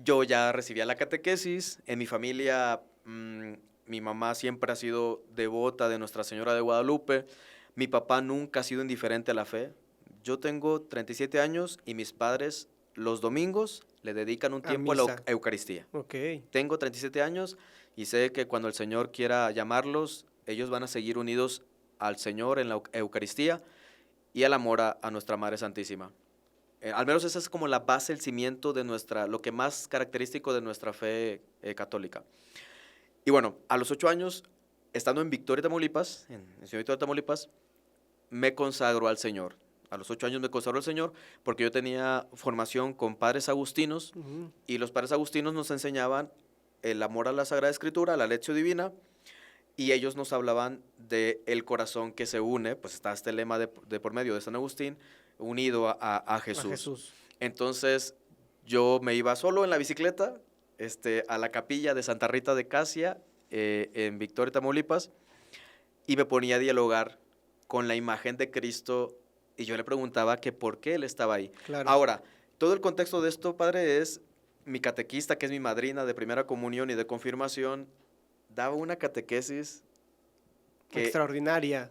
yo ya recibía la catequesis. En mi familia, mi mamá siempre ha sido devota de Nuestra Señora de Guadalupe. Mi papá nunca ha sido indiferente a la fe. Yo tengo 37 años y mis padres los domingos le dedican un A tiempo a la misa. Eucaristía. Ok. Tengo 37 años y sé que cuando el Señor quiera llamarlos, ellos van a seguir unidos al Señor en la Eucaristía y al amor a nuestra Madre Santísima. Al menos esa es como la base, el cimiento de lo que más característico de nuestra fe católica. Y bueno, a los 8 años, estando en Victoria, Tamaulipas, en Ciudad Victoria, Tamaulipas, me consagro al Señor. A los 8 años me consagro al Señor porque yo tenía formación con padres agustinos Ujú. y los padres agustinos nos enseñaban el amor a la Sagrada Escritura, a la Lectio Divina, y ellos nos hablaban de el corazón que se une, pues está este lema de por medio de San Agustín, unido a Jesús. A Jesús. Entonces yo me iba solo en la bicicleta a la capilla de Santa Rita de Casia en Victoria, Tamaulipas, y me ponía a dialogar con la imagen de Cristo y yo le preguntaba que por qué él estaba ahí. Claro. Ahora, todo el contexto de esto, padre, es mi catequista, que es mi madrina de primera comunión y de confirmación, daba una catequesis que Extraordinaria.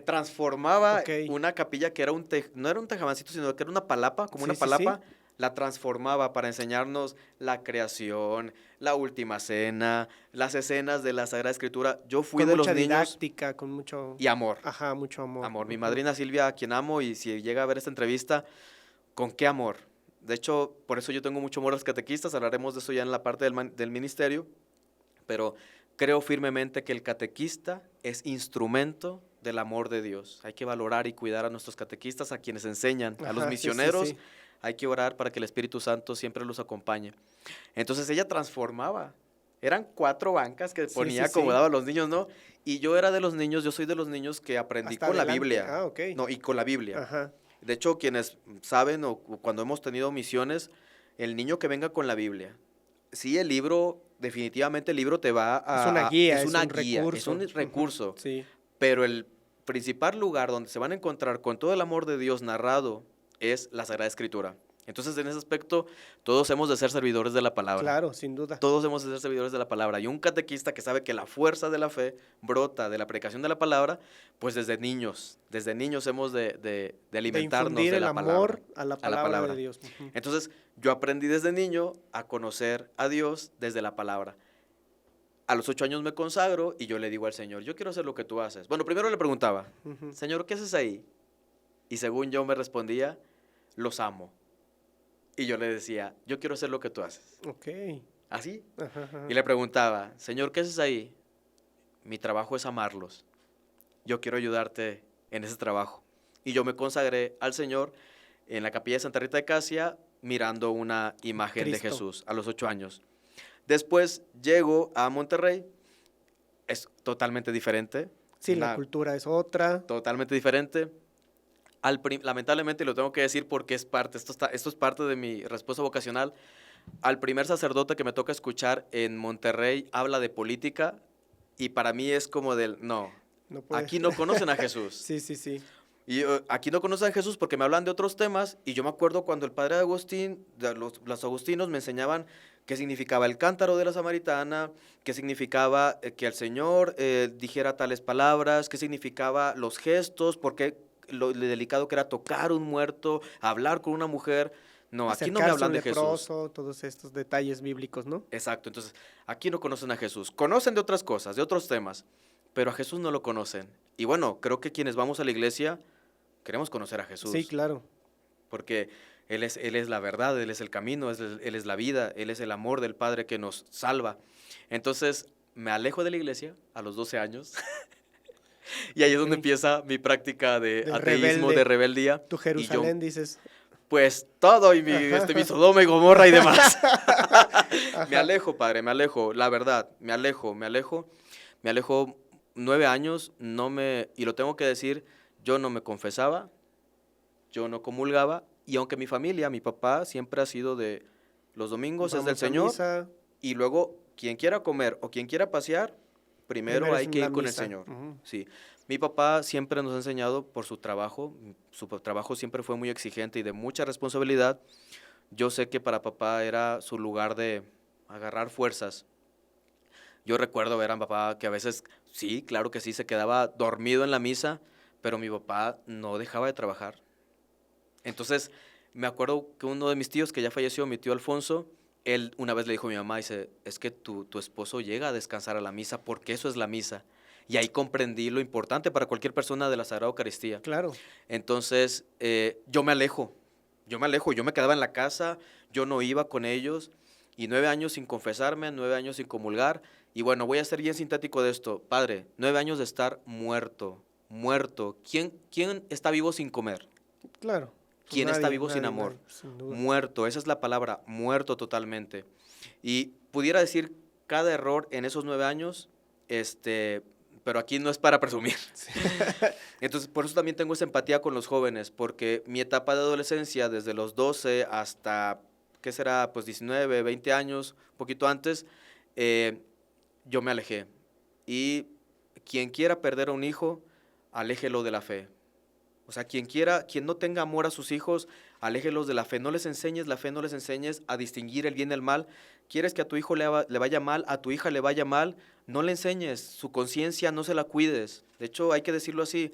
transformaba Ok. una capilla que era no era un tejamancito, sino que era una palapa, como Sí, una sí, palapa, la transformaba para enseñarnos la creación, la última cena, las escenas de la Sagrada Escritura. Yo fui Con de los mucha niños didáctica, con mucho... y amor. Ajá, mucho amor. Amor. Mi Ujú. madrina Silvia, a quien amo, y si llega a ver esta entrevista, ¿con qué amor? De hecho, por eso yo tengo mucho amor a los catequistas, hablaremos de eso ya en la parte del ministerio, pero creo firmemente que el catequista es instrumento del amor de Dios. Hay que valorar y cuidar a nuestros catequistas, a quienes enseñan, a los Ajá, sí, misioneros. sí. Hay que orar para que el Espíritu Santo siempre los acompañe. Entonces ella transformaba. Eran 4 bancas que Sí, ponía, sí, sí. acomodaba a los niños, ¿no? Y yo era de los niños, yo soy de los niños que aprendí Hasta con la adelante. Biblia. Ah, ok. No, y con la Biblia. Ajá. De hecho, quienes saben o cuando hemos tenido misiones, el niño que venga con la Biblia. Sí, el libro, definitivamente el libro te va Es una guía, es es una un guía, recurso. es un Ujú. recurso. Sí. Pero el principal lugar donde se van a encontrar con todo el amor de Dios narrado es la Sagrada Escritura. Entonces, en ese aspecto, todos hemos de ser servidores de la palabra. Claro, sin duda. Todos hemos de ser servidores de la palabra. Y un catequista que sabe que la fuerza de la fe brota de la predicación de la palabra, pues desde niños hemos de alimentarnos infundir de el la amor palabra. a la palabra de Dios. Ujú. Entonces, yo aprendí desde niño a conocer a Dios desde la palabra. A los 8 años me consagro y yo le digo al Señor, yo quiero hacer lo que tú haces. Bueno, primero le preguntaba, Ujú. Señor, ¿qué haces ahí? Y según yo me respondía, los amo. Y yo le decía, yo quiero hacer lo que tú haces. Ok. ¿Así? Ajá, ajá. Y le preguntaba, Señor, ¿qué haces ahí? Mi trabajo es amarlos. Yo quiero ayudarte en ese trabajo. Y yo me consagré al Señor en la capilla de Santa Rita de Casia mirando una imagen de Cristo. Jesús a los 8 años. Después llego a Monterrey, es totalmente diferente. Sí, la una- cultura es otra. Totalmente diferente. Lamentablemente lo tengo que decir porque esto es parte de mi respuesta vocacional. Al primer sacerdote que me toca escuchar en Monterrey habla de política y para mí es como no, No puede. aquí no conocen a Jesús. Sí, sí, sí. Y aquí no conocen a Jesús porque me hablan de otros temas y yo me acuerdo cuando el padre Agustín, los agustinos me enseñaban qué significaba el cántaro de la samaritana, qué significaba que el Señor dijera tales palabras, qué significaba los gestos, porque lo delicado que era tocar un muerto, hablar con una mujer. No, aquí no me Acercarse a hablan un de Jesús. leproso, todos estos detalles bíblicos, ¿no? Exacto, entonces aquí no conocen a Jesús. Conocen de otras cosas, de otros temas, pero a Jesús no lo conocen. Y bueno, creo que quienes vamos a la iglesia queremos conocer a Jesús. Sí, claro. Porque Él es la verdad, Él es el camino, Él es la vida, Él es el amor del Padre que nos salva. Entonces me alejo de la iglesia a los 12 años y ahí es donde Ok. empieza mi práctica de De ateísmo, rebelde. de rebeldía. Tu Y yo, Jerusalén, dices. pues todo, y Ajá. mi Sodoma y Gomorra y demás. Ajá. Me alejo, padre, me alejo, la verdad, me alejo 9 años, y lo tengo que decir, yo no me confesaba, yo no comulgaba, y aunque mi familia, mi papá, siempre ha sido de los domingos es Vamos del a Señor, misa. y luego quien quiera comer o quien quiera pasear, primero hay es que la ir con el misa. Señor. Ujú. Sí. Mi papá siempre nos ha enseñado por su trabajo siempre fue muy exigente y de mucha responsabilidad. Yo sé que para papá era su lugar de agarrar fuerzas. Yo recuerdo ver a mi papá que a veces, sí, claro que sí, se quedaba dormido en la misa, pero mi papá no dejaba de trabajar. Entonces, Me acuerdo que uno de mis tíos, que ya falleció, mi tío Alfonso, él una vez le dijo a mi mamá, dice, es que tu esposo llega a descansar a la misa porque eso es la misa. Y ahí comprendí lo importante para cualquier persona de la Sagrada Eucaristía. Claro. Entonces, yo me quedaba en la casa, yo no iba con ellos, y 9 años sin confesarme, 9 años sin comulgar, y bueno, voy a ser bien sintético de esto. Padre, 9 años de estar muerto, muerto. ¿Quién está vivo sin comer? Claro. ¿Quién está vivo sin amor? Nadie, sin duda. Muerto, esa es la palabra, muerto totalmente. Y pudiera decir cada error en esos 9 años, pero aquí no es para presumir. Sí. Entonces, por eso también tengo esa empatía con los jóvenes, porque mi etapa de adolescencia, desde los 12 hasta, ¿qué será? Pues 19, 20 años, un poquito antes, yo me alejé. Y quien quiera perder a un hijo, aléjelo de la fe. O sea, quien no tenga amor a sus hijos, aléjelos de la fe. No les enseñes la fe, no les enseñes a distinguir el bien del mal. ¿Quieres que a tu hijo le vaya mal, a tu hija le vaya mal? No le enseñes, su conciencia no se la cuides. De hecho, hay que decirlo así.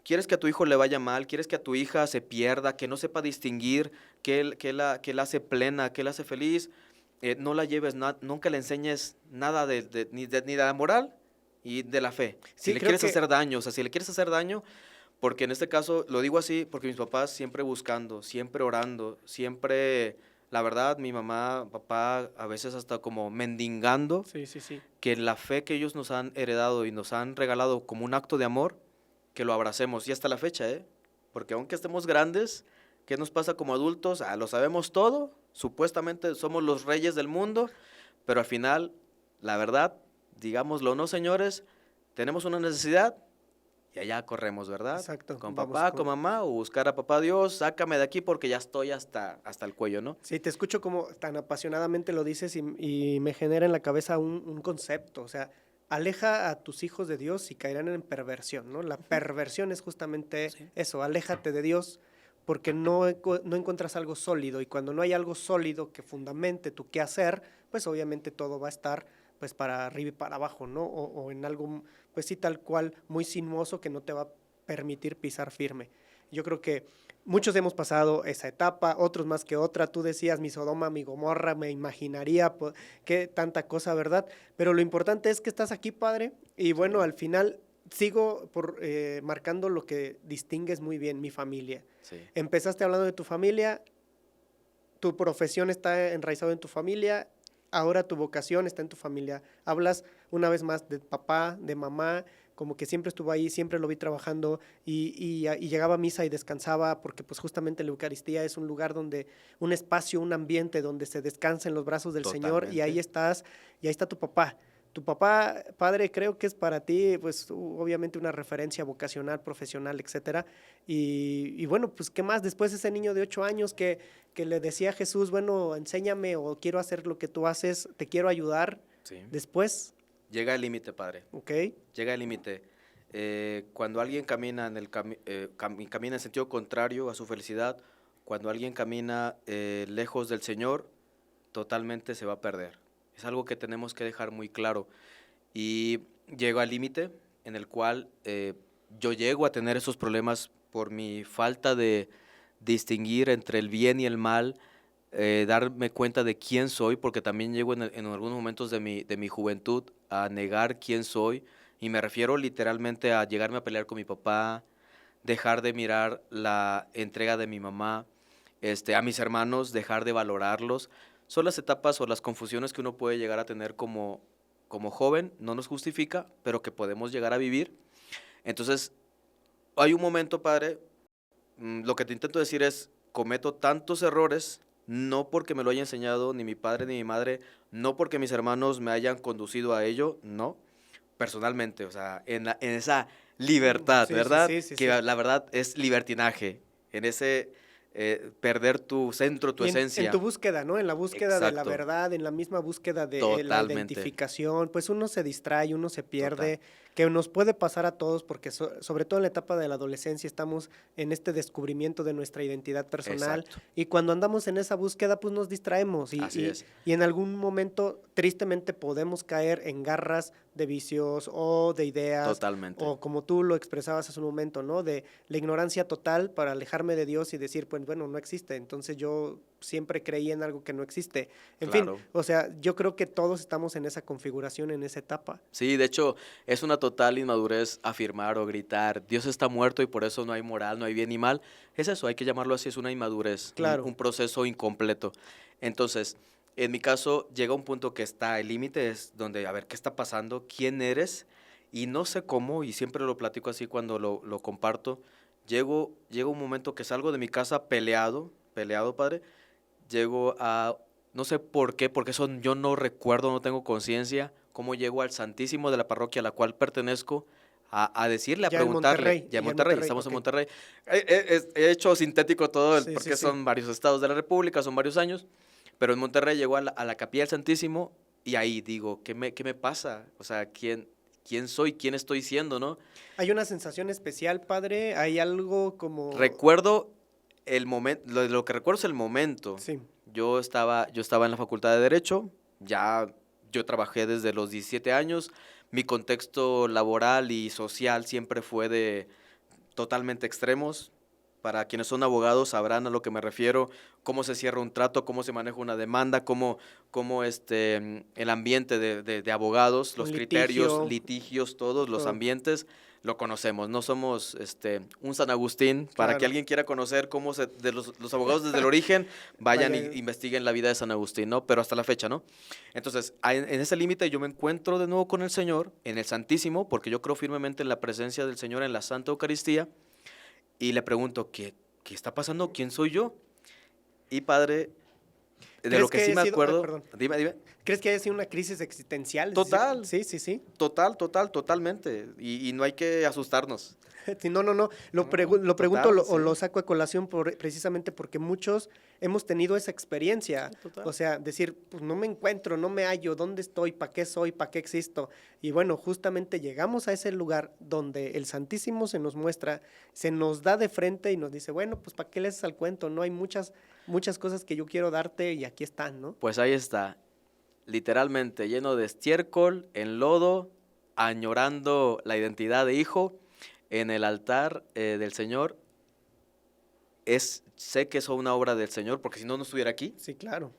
¿Quieres que a tu hijo le vaya mal? ¿Quieres que a tu hija se pierda, que no sepa distinguir, que la hace plena, que la hace feliz? No la lleves, nunca le enseñes nada ni de la moral y de la fe. Si Sí, le creo quieres que hacer daño, o sea, si le quieres hacer daño, porque en este caso, lo digo así, porque mis papás siempre buscando, siempre orando, siempre, la verdad, mi mamá, papá, a veces hasta como mendigando, sí. que la fe que ellos nos han heredado y nos han regalado como un acto de amor, que lo abracemos. Y hasta la fecha, porque aunque estemos grandes, ¿qué nos pasa como adultos? Lo sabemos todo, supuestamente somos los reyes del mundo, pero al final, la verdad, digámoslo o no, señores, tenemos una necesidad, y allá corremos, ¿verdad? Exacto. Con Vamos papá, con mamá, o buscar a papá Dios, sácame de aquí porque ya estoy hasta el cuello, ¿no? Sí, te escucho como tan apasionadamente lo dices y me genera en la cabeza un concepto, o sea, aleja a tus hijos de Dios y caerán en perversión, ¿no? La perversión es justamente Sí. eso, aléjate de Dios porque no encuentras algo sólido y cuando no hay algo sólido que fundamente tu qué hacer, pues obviamente todo va a estar pues para arriba y para abajo, ¿no? O en algo, pues sí, tal cual, muy sinuoso que no te va a permitir pisar firme. Yo creo que muchos hemos pasado esa etapa, otros más que otra. Tú decías mi Sodoma, mi Gomorra, me imaginaría qué tanta cosa, ¿verdad? Pero lo importante es que estás aquí, padre, y bueno, Sí. al final sigo marcando lo que distingues muy bien, mi familia. Sí. Empezaste hablando de tu familia, tu profesión está enraizada en tu familia, ahora tu vocación está en tu familia. Hablas una vez más de papá, de mamá, como que siempre estuvo ahí, siempre lo vi trabajando y llegaba a misa y descansaba porque pues justamente la Eucaristía es un lugar donde, un espacio, un ambiente donde se descansa en los brazos del Señor y ahí Totalmente. estás, y ahí está tu papá. Tu papá, padre, creo que es para ti, pues obviamente una referencia vocacional, profesional, etcétera. Y bueno, pues qué más, después ese niño de 8 años que le decía a Jesús, bueno, enséñame o quiero hacer lo que tú haces, te quiero ayudar. Sí. Después, Llega el límite, padre. ok, Llega el límite. Cuando alguien camina camina en sentido contrario a su felicidad, cuando alguien camina lejos del Señor, totalmente se va a perder. Es algo que tenemos que dejar muy claro. Y llego al límite en el cual yo llego a tener esos problemas por mi falta de distinguir entre el bien y el mal, darme cuenta de quién soy, porque también llego en algunos momentos de mi juventud a negar quién soy, y me refiero literalmente a llegarme a pelear con mi papá, dejar de mirar la entrega de mi mamá, a mis hermanos, dejar de valorarlos. Son las etapas o las confusiones que uno puede llegar a tener como joven, no nos justifica, pero que podemos llegar a vivir. Entonces, hay un momento, padre, lo que te intento decir es, cometo tantos errores, no porque me lo haya enseñado ni mi padre ni mi madre, no porque mis hermanos me hayan conducido a ello, no, personalmente, o sea, en esa libertad, sí, sí, ¿verdad? sí, sí, Que sí. la verdad es libertinaje, en ese perder tu centro, tu Y en esencia. tu búsqueda, ¿no? En la búsqueda de la Exacto, verdad, en la misma búsqueda de la totalmente, identificación, pues uno se distrae, uno se total, pierde, que nos puede pasar a todos porque sobre todo en la etapa de la adolescencia estamos en este descubrimiento de nuestra identidad personal exacto, y cuando andamos en esa búsqueda pues nos distraemos así es, y en algún momento tristemente podemos caer en garras de vicios o de ideas totalmente, o como tú lo expresabas hace un momento, ¿no? De la ignorancia total para alejarme de Dios y decir, pues bueno, no existe. Entonces yo siempre creí en algo que no existe. En Claro. fin, o sea, yo creo que todos estamos en esa configuración, en esa etapa. Sí, de hecho, es una total inmadurez afirmar o gritar, Dios está muerto y por eso no hay moral, no hay bien ni mal. Es eso, hay que llamarlo así, es una inmadurez, Claro. un proceso incompleto. Entonces, en mi caso, llega un punto que está, el límite es donde, a ver, ¿qué está pasando? ¿Quién eres? Y no sé cómo, y siempre lo platico así cuando lo comparto, llega un momento que salgo de mi casa peleado, padre, llego a, no sé por qué, porque eso yo no recuerdo, no tengo conciencia, cómo llego al Santísimo de la parroquia a la cual pertenezco a decirle, a Ya en preguntarle, Monterrey, ya en ya en Monterrey, Monterrey, estamos en ok. Monterrey. He hecho sintético todo, Sí, porque sí, sí. son varios estados de la República, son varios años, pero en Monterrey llego a la capilla del Santísimo y ahí digo, ¿qué me pasa? O sea, ¿quién soy? ¿Quién estoy siendo, no? ¿Hay una sensación especial, padre? ¿Hay algo como...? Recuerdo el momento, lo que recuerdo es el momento. Sí, Yo estaba en la Facultad de Derecho, ya yo trabajé desde los 17 años, mi contexto laboral y social siempre fue de totalmente extremos. Para quienes son abogados sabrán a lo que me refiero, cómo se cierra un trato, cómo se maneja una demanda, cómo el ambiente de abogados, los un criterios, litigio, litigios, todos los todo. ambientes, lo conocemos. No somos un San Agustín. Para que Claro. alguien quiera conocer cómo de los abogados desde el origen, vayan Vaya. y investiguen la vida de San Agustín, ¿no? Pero hasta la fecha, ¿no? Entonces, en ese límite yo me encuentro de nuevo con el Señor, en el Santísimo, porque yo creo firmemente en la presencia del Señor en la Santa Eucaristía, y le pregunto, ¿qué está pasando? ¿Quién soy yo? Y padre, de ¿Crees lo que que sí haya me sido- acuerdo, perdón. dime. ¿Crees que haya sido una crisis existencial? Total. Sí, sí, sí. Totalmente. Y no hay que asustarnos. Sí, no. Lo No, pregunto total, o lo sí. saco a colación precisamente porque muchos hemos tenido esa experiencia. Sí, total. O sea, decir, pues no me encuentro, no me hallo, ¿dónde estoy? ¿Para qué soy? ¿Para qué existo? Y bueno, justamente llegamos a ese lugar donde el Santísimo se nos muestra, se nos da de frente y nos dice, bueno, pues ¿para qué le haces al cuento? No hay muchas cosas que yo quiero darte y aquí están, ¿no? Pues ahí está, literalmente lleno de estiércol, en lodo, añorando la identidad de hijo, en el altar del Señor. Sé que es una obra del Señor, porque si no, no estuviera aquí. Sí, claro.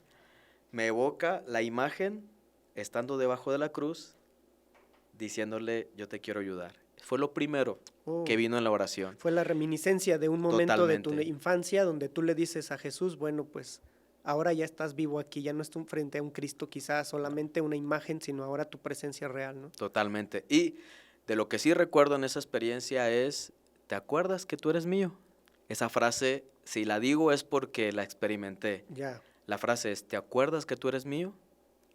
Me evoca la imagen, estando debajo de la cruz, diciéndole, yo te quiero ayudar. Fue lo primero Oh. que vino en la oración. Fue la reminiscencia de un momento de tu Totalmente. infancia donde tú le dices a Jesús, bueno, pues ahora ya estás vivo aquí, ya no estás frente a un Cristo quizás solamente una imagen, sino ahora tu presencia real, ¿no? Totalmente. Y de lo que sí recuerdo en esa experiencia es, ¿te acuerdas que tú eres mío? Esa frase, si la digo es porque la experimenté. Ya, La frase es, ¿te acuerdas que tú eres mío?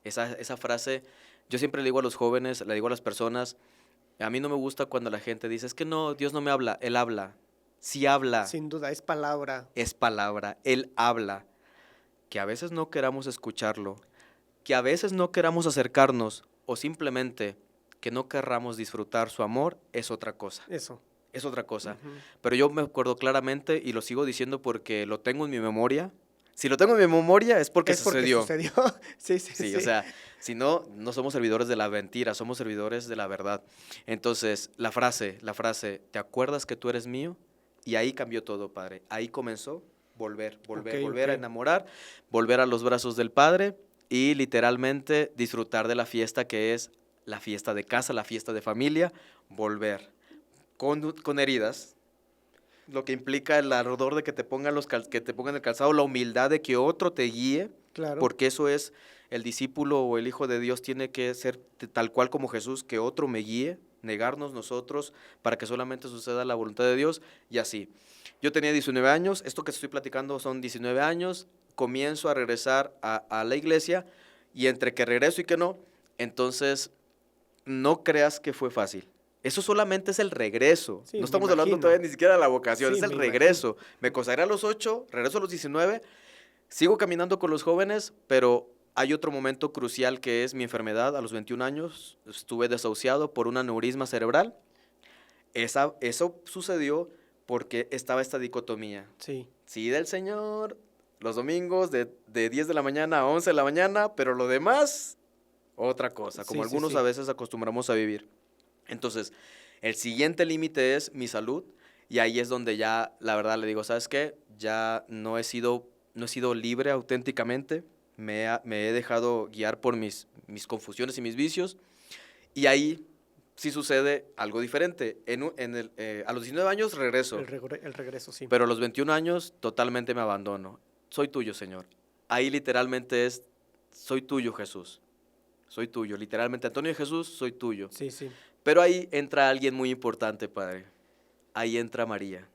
Esa frase, yo siempre le digo a los jóvenes, le digo a las personas, a mí no me gusta cuando la gente dice, es que no, Dios no me habla, Él habla. Sí habla, sin duda, es palabra. es palabra, Él habla. Que a veces no queramos escucharlo, que a veces no queramos acercarnos o simplemente que no querramos disfrutar su amor es otra cosa. Eso. Es otra cosa. Ujú. Pero yo me acuerdo claramente y lo sigo diciendo porque lo tengo en mi memoria. Si lo tengo en mi memoria es porque sucedió. Sí, sí, Sí, sí. o sea, si no, no somos servidores de la mentira, somos servidores de la verdad. Entonces, la frase, ¿te acuerdas que tú eres mío? Y ahí cambió todo, Padre. Ahí comenzó volver Ok, a ok. enamorar, volver a los brazos del Padre y literalmente disfrutar de la fiesta que es la fiesta de casa, la fiesta de familia, volver con heridas, lo que implica el ardor de que te pongan que te pongan el calzado, la humildad de que otro te guíe, Claro. porque eso es el discípulo o el hijo de Dios tiene que ser tal cual como Jesús, que otro me guíe, negarnos nosotros para que solamente suceda la voluntad de Dios y así. Yo tenía 19 años, esto que estoy platicando son 19 años, comienzo a regresar a la iglesia y entre que regreso y que no, entonces no creas que fue fácil. Eso solamente es el regreso. Sí, No me estamos hablando imagino. todavía ni siquiera de la vocación, Sí, es el me regreso. Me consagré a los 8, regreso a los 19, sigo caminando con los jóvenes, pero hay otro momento crucial que es mi enfermedad. A los 21 años estuve desahuciado por un aneurisma cerebral. Eso sucedió porque estaba esta dicotomía. Sí. Sí del Señor, los domingos de 10 de la mañana a 11 de la mañana, pero lo demás, otra cosa, como Sí, sí, algunos sí. a veces acostumbramos a vivir. Entonces, el siguiente límite es mi salud Y ahí es donde ya, la verdad, le digo, ¿sabes qué? Ya no he sido libre auténticamente, me he dejado guiar por mis confusiones y mis vicios, y ahí sí sucede algo diferente. A los 19 años regreso, El regreso, sí. pero a los 21 años totalmente me abandono. Soy tuyo, Señor. Ahí literalmente es, soy tuyo, Jesús. Soy tuyo. Literalmente, Antonio y Jesús, soy tuyo. Sí, sí. Pero ahí entra alguien muy importante, Padre. Ahí entra María.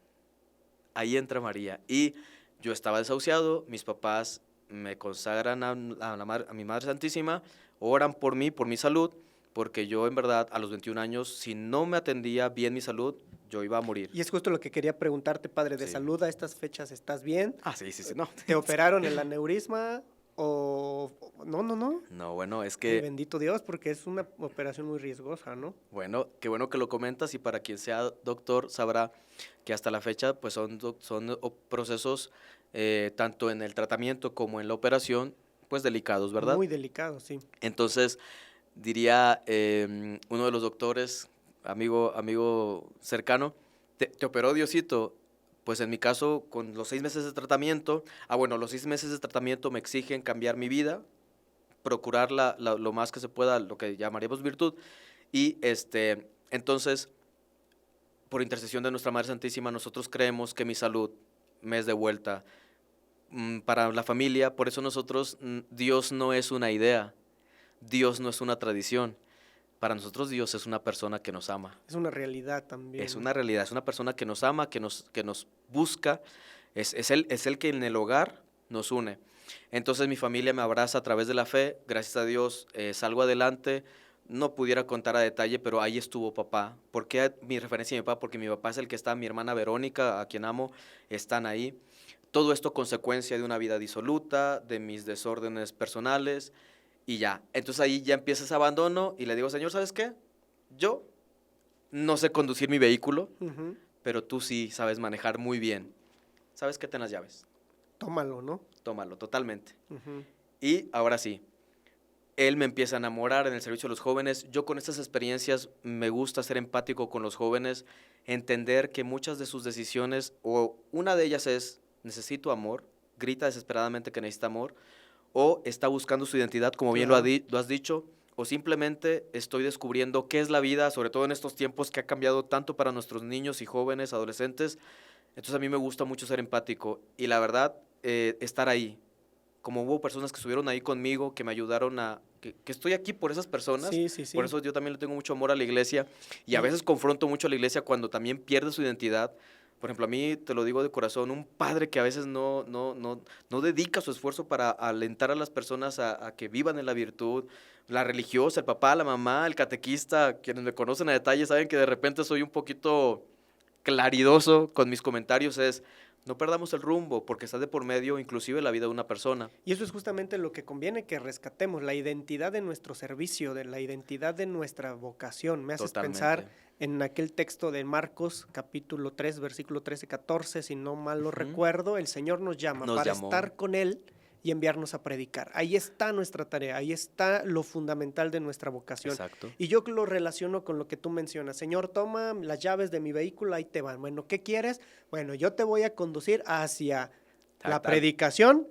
Ahí entra María. Y yo estaba desahuciado, mis papás me consagran a mi Madre Santísima, oran por mí, por mi salud, porque yo en verdad a los 21 años, si no me atendía bien mi salud, yo iba a morir. Y es justo lo que quería preguntarte, padre, de Sí. salud a estas fechas, ¿estás bien? Sí, no. ¿Te operaron el aneurisma o...? No. No, bueno, es Ay, que, bendito Dios, porque es una operación muy riesgosa, ¿no? bueno, qué bueno que lo comentas, y para quien sea doctor sabrá que hasta la fecha pues son procesos tanto en el tratamiento como en la operación pues delicados, ¿verdad? Muy delicado, sí. Entonces, diría uno de los doctores, amigo cercano, ¿te operó Diosito? Pues en mi caso, con los 6 meses de tratamiento, los 6 meses de tratamiento me exigen cambiar mi vida, procurar lo más que se pueda, lo que llamaríamos virtud, y entonces, por intercesión de nuestra Madre Santísima, nosotros creemos que mi salud me es devuelta para la familia. Por eso nosotros, Dios no es una idea, Dios no es una tradición. Para nosotros Dios es una persona que nos ama. Es una realidad también. Es una realidad, es una persona que nos ama, que nos busca, es el que en el hogar nos une. Entonces mi familia me abraza a través de la fe, gracias a Dios salgo adelante. No pudiera contar a detalle, pero ahí estuvo papá. ¿Por qué mi referencia a mi papá? Porque mi papá es el que está, mi hermana Verónica, a quien amo, están ahí. Todo esto consecuencia de una vida disoluta, de mis desórdenes personales, y ya. Entonces ahí ya empieza ese abandono y le digo, Señor, ¿sabes qué? Yo no sé conducir mi vehículo, Ujú. pero tú sí sabes manejar muy bien. ¿Sabes qué? Ten las llaves. Tómalo, ¿no? Tómalo, totalmente. Ujú. Y ahora sí, él me empieza a enamorar en el servicio de los jóvenes. Yo con estas experiencias me gusta ser empático con los jóvenes, entender que muchas de sus decisiones, o una de ellas es, necesito amor, grita desesperadamente que necesita amor, o está buscando su identidad, como bien Claro. lo has dicho, o simplemente estoy descubriendo qué es la vida, sobre todo en estos tiempos que ha cambiado tanto para nuestros niños y jóvenes, adolescentes. Entonces a mí me gusta mucho ser empático y la verdad, estar ahí. Como hubo personas que estuvieron ahí conmigo, que me ayudaron que estoy aquí por esas personas, Sí, sí, sí. por eso yo también le tengo mucho amor a la iglesia, y a Y- veces confronto mucho a la iglesia cuando también pierde su identidad. Por ejemplo, a mí, te lo digo de corazón, un padre que a veces no dedica su esfuerzo para alentar a las personas a que vivan en la virtud, la religiosa, el papá, la mamá, el catequista, quienes me conocen a detalle saben que de repente soy un poquito claridoso con mis comentarios, no perdamos el rumbo, porque está de por medio inclusive la vida de una persona. Y eso es justamente lo que conviene que rescatemos, la identidad de nuestro servicio, de la identidad de nuestra vocación. Me haces Totalmente. pensar en aquel texto de Marcos, capítulo 3, versículo 13-14, si no mal lo recuerdo, el Señor nos llama Nos para llamó. estar con Él y enviarnos a predicar. Ahí está nuestra tarea, ahí está lo fundamental de nuestra vocación. Exacto. Y yo lo relaciono con lo que tú mencionas. Señor, toma las llaves de mi vehículo, ahí te van. Bueno, ¿qué quieres? Bueno, yo te voy a conducir hacia la predicación,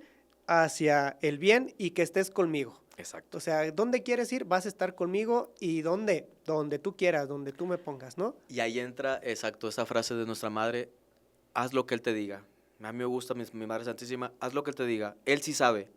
hacia el bien y que estés conmigo. Exacto. O sea, ¿dónde quieres ir? Vas a estar conmigo y ¿dónde? Donde tú quieras, donde tú me pongas, ¿no? Y ahí entra, exacto, esa frase de nuestra madre, haz lo que Él te diga. A mí me gusta mi Madre Santísima, haz lo que Él te diga. Él sí sabe.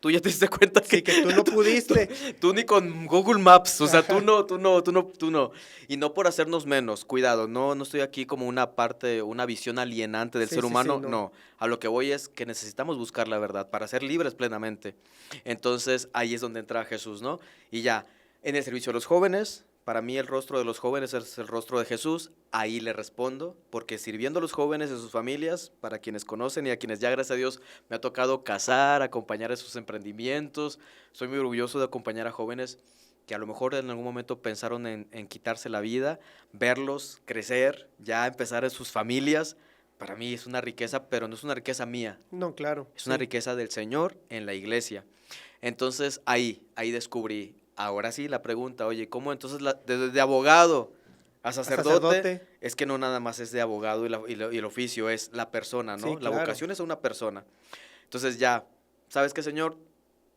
Tú ya te diste cuenta Sí, que tú no pudiste. Tú ni con Google Maps, o sea, tú no. Y no por hacernos menos, cuidado, no estoy aquí como una parte, una visión alienante del Sí, ser sí, humano, sí, no. no. A lo que voy es que necesitamos buscar la verdad para ser libres plenamente. Entonces, ahí es donde entra Jesús, ¿no? Y ya, en el servicio de los jóvenes, para mí el rostro de los jóvenes es el rostro de Jesús, ahí le respondo, porque sirviendo a los jóvenes y sus familias, para quienes conocen y a quienes ya gracias a Dios me ha tocado casar, acompañar a sus emprendimientos, soy muy orgulloso de acompañar a jóvenes que a lo mejor en algún momento pensaron en quitarse la vida, verlos crecer, ya empezar en sus familias, para mí es una riqueza, pero no es una riqueza mía, No, claro. es una sí. riqueza del Señor en la iglesia. Entonces ahí descubrí, ahora sí la pregunta, oye, ¿cómo entonces de abogado a sacerdote, es que no nada más es de abogado y el oficio, es la persona, ¿no? Sí, La claro. vocación es a una persona. Entonces ya, ¿sabes qué, Señor?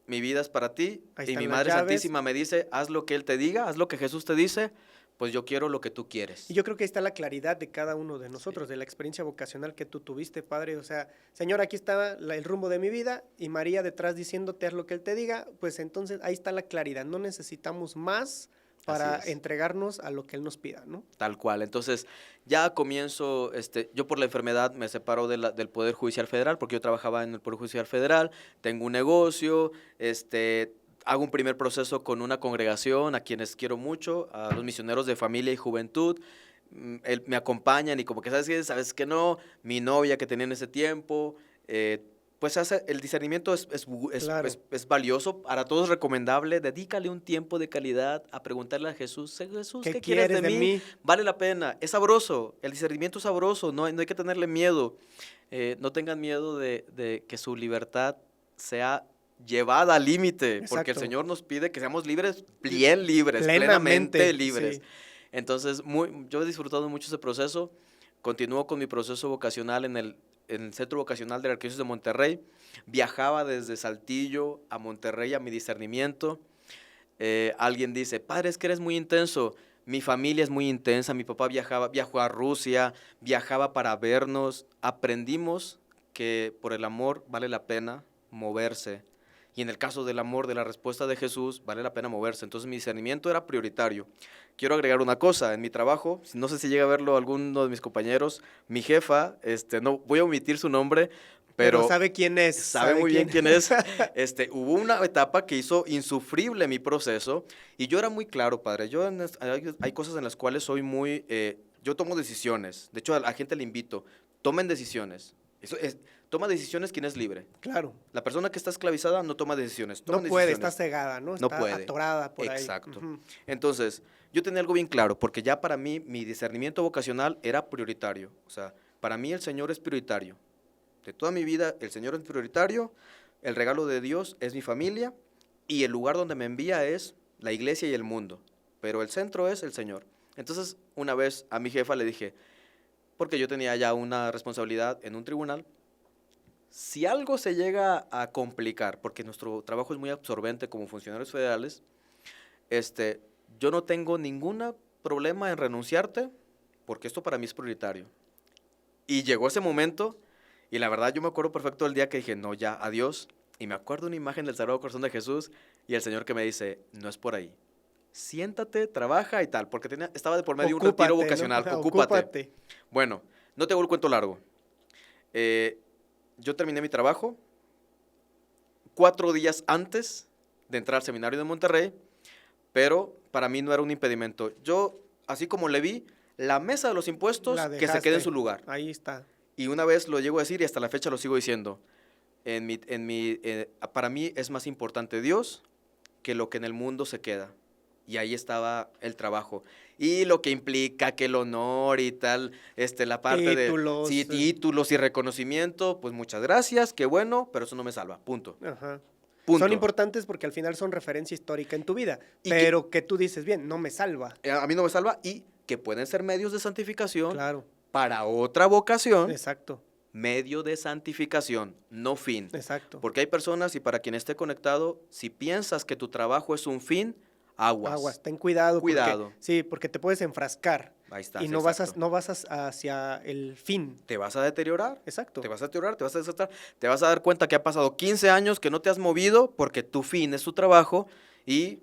Mi vida es para ti Ahí y están mi las Madre llaves. Santísima me dice, haz lo que Él te diga, haz lo que Jesús te dice, pues yo quiero lo que tú quieres. Y yo creo que ahí está la claridad de cada uno de nosotros, de la experiencia vocacional que tú tuviste, Padre. O sea, Señor, aquí está el rumbo de mi vida y María detrás diciéndote haz lo que Él te diga, pues entonces ahí está la claridad. No necesitamos más para Así es. entregarnos a lo que Él nos pida, ¿no? Tal cual. Entonces, ya comienzo, yo por la enfermedad me separo del Poder Judicial Federal, porque yo trabajaba en el Poder Judicial Federal, tengo un negocio, hago un primer proceso con una congregación a quienes quiero mucho, a los misioneros de familia y juventud. Me acompañan y como que, ¿sabes qué no? Mi novia que tenía en ese tiempo, pues el discernimiento Claro. es valioso, para todos es recomendable. Dedícale un tiempo de calidad a preguntarle a Jesús, Jesús, ¿qué quieres de mí? Vale la pena, es sabroso, el discernimiento es sabroso, no hay que tenerle miedo. No tengan miedo de que su libertad sea llevada al límite, porque el Señor nos pide que seamos libres, bien libres, plenamente libres. Sí. Entonces, yo he disfrutado mucho ese proceso, continúo con mi proceso vocacional en el Centro Vocacional de la Arquidiócesis de Monterrey, viajaba desde Saltillo a Monterrey a mi discernimiento. Alguien dice, padre, es que eres muy intenso. Mi familia es muy intensa, mi papá viajó a Rusia, viajaba para vernos. Aprendimos que por el amor vale la pena moverse. Y en el caso del amor, de la respuesta de Jesús, vale la pena moverse. Entonces mi discernimiento era prioritario. Quiero agregar una cosa, en mi trabajo, no sé si llega a verlo alguno de mis compañeros, mi jefa, no voy a omitir su nombre, pero sabe quién es. Sabe muy bien quién es. Hubo una etapa que hizo insufrible mi proceso y yo era muy claro, padre. Hay cosas en las cuales soy muy... yo tomo decisiones. De hecho, a la gente le invito, tomen decisiones. Toma decisiones quien es libre. Claro. La persona que está esclavizada no toma decisiones. No puede, está cegada, ¿no? Está atorada por ahí. Exacto. Entonces, yo tenía algo bien claro, porque ya para mí mi discernimiento vocacional era prioritario. O sea, para mí el Señor es prioritario. De toda mi vida, el Señor es prioritario, el regalo de Dios es mi familia y el lugar donde me envía es la iglesia y el mundo. Pero el centro es el Señor. Entonces, una vez a mi jefa le dije, porque yo tenía ya una responsabilidad en un tribunal, si algo se llega a complicar, porque nuestro trabajo es muy absorbente como funcionarios federales, yo no tengo ningún problema en renunciarte, porque esto para mí es prioritario. Y llegó ese momento, y la verdad yo me acuerdo perfecto del día que dije, no, ya, adiós. Y me acuerdo una imagen del Sagrado Corazón de Jesús, y el Señor que me dice, no es por ahí. Siéntate, trabaja y tal, porque estaba de por medio de un retiro vocacional, ¿no? Ocúpate. Bueno, no te hago el cuento largo. Yo terminé mi trabajo 4 días antes de entrar al seminario de Monterrey, pero para mí no era un impedimento. Yo, así como le vi, la mesa de los impuestos, que se quede en su lugar. Ahí está. Y una vez lo llego a decir y hasta la fecha lo sigo diciendo. Para mí es más importante Dios que lo que en el mundo se queda. Y ahí estaba el trabajo. Y lo que implica que el honor y tal, la parte títulos, de títulos y reconocimiento, pues muchas gracias, qué bueno, pero eso no me salva, punto. Ajá. Punto. Son importantes porque al final son referencia histórica en tu vida, pero que tú dices, bien, no me salva. A mí no me salva y que pueden ser medios de santificación, claro, para otra vocación. Exacto. Medio de santificación, no fin. Exacto. Porque hay personas, y para quien esté conectado, si piensas que tu trabajo es un fin, aguas. Aguas, ten cuidado. Cuidado. Porque te puedes enfrascar. Ahí está. Y no vas hacia el fin. Te vas a deteriorar. Exacto. Te vas a deteriorar, te vas a desgastar. Te vas a dar cuenta que ha pasado 15 años que no te has movido porque tu fin es tu trabajo y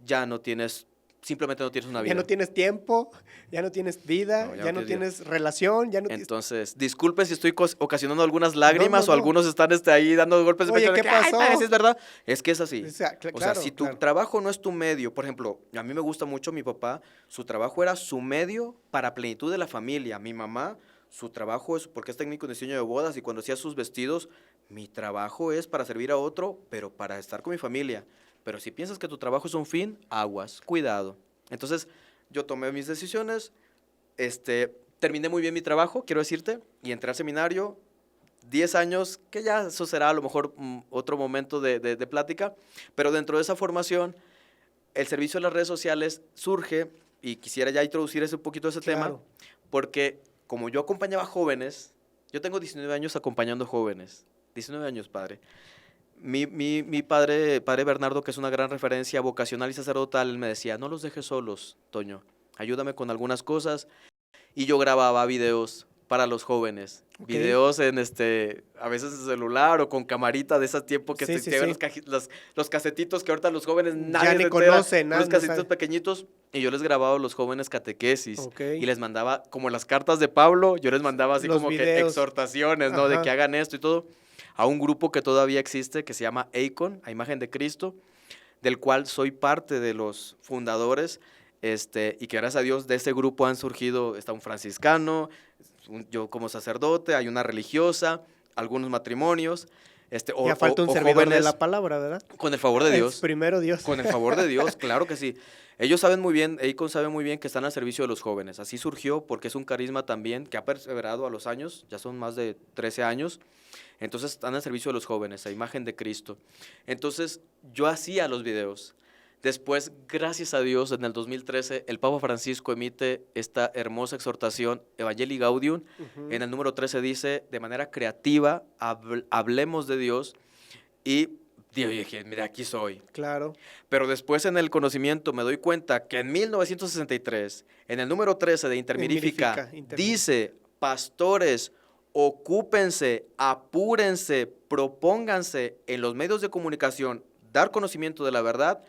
ya no tienes... Simplemente no tienes una vida. Ya no tienes tiempo, ya no tienes vida, ya no tienes relación. Entonces, disculpe si estoy ocasionando algunas lágrimas o algunos están ahí dando golpes de pecho. ¿Qué pasó? Ay, es verdad. Es que es así. Claro, o sea, si tu trabajo no es tu medio, por ejemplo, a mí me gusta mucho mi papá, su trabajo era su medio para plenitud de la familia. Mi mamá, su trabajo es, porque es técnico en diseño de bodas y cuando hacía sus vestidos, mi trabajo es para servir a otro, pero para estar con mi familia. Pero si piensas que tu trabajo es un fin, aguas, cuidado. Entonces, yo tomé mis decisiones, terminé muy bien mi trabajo, quiero decirte, y entré al seminario, 10 años, que ya eso será a lo mejor otro momento de plática, pero dentro de esa formación, el servicio de las redes sociales surge y quisiera ya introducir un poquito ese tema, Claro. porque como yo acompañaba jóvenes, yo tengo 19 años acompañando jóvenes, 19 años, padre. Mi padre, padre Bernardo, que es una gran referencia vocacional y sacerdotal, él me decía, no los dejes solos, Toño, ayúdame con algunas cosas. Y yo grababa videos para los jóvenes, Ok. videos en a veces en celular o con camarita de ese tiempo que Sí, se sí, llevan sí. los casetitos que ahorita los jóvenes Ya nadie ni se entera, conocen, unos no casetitos sabe. pequeñitos, y yo les grababa a los jóvenes catequesis Ok. y les mandaba, como las cartas de Pablo, yo les mandaba así Los como que videos. exhortaciones, ¿no? De que Ajá. hagan esto y todo, a un grupo que todavía existe que se llama Acon, a Imagen de Cristo, del cual soy parte de los fundadores, y que gracias a Dios de ese grupo han surgido, está un franciscano, yo como sacerdote, hay una religiosa, algunos matrimonios, Ya falta un o servidor de jóvenes la palabra, ¿verdad? con el favor de Es Dios. primero Dios. Con el favor de Dios, claro que sí. Ellos saben muy bien, Acon sabe muy bien que están al servicio de los jóvenes. Así surgió porque es un carisma también que ha perseverado a los años, ya son más de 13 años. Entonces están al servicio de los jóvenes, a Imagen de Cristo. Entonces yo hacía los videos. Después, gracias a Dios, en el 2013, el Papa Francisco emite esta hermosa exhortación, Evangelii Gaudium. Ujú. En el número 13 dice, de manera creativa, hablemos de Dios. Y yo dije, mira, aquí soy. Claro. Pero después en el conocimiento me doy cuenta que en 1963, en el número 13 de Intermirífica, dice, pastores, ocúpense, apúrense, propónganse en los medios de comunicación, dar conocimiento de la verdad.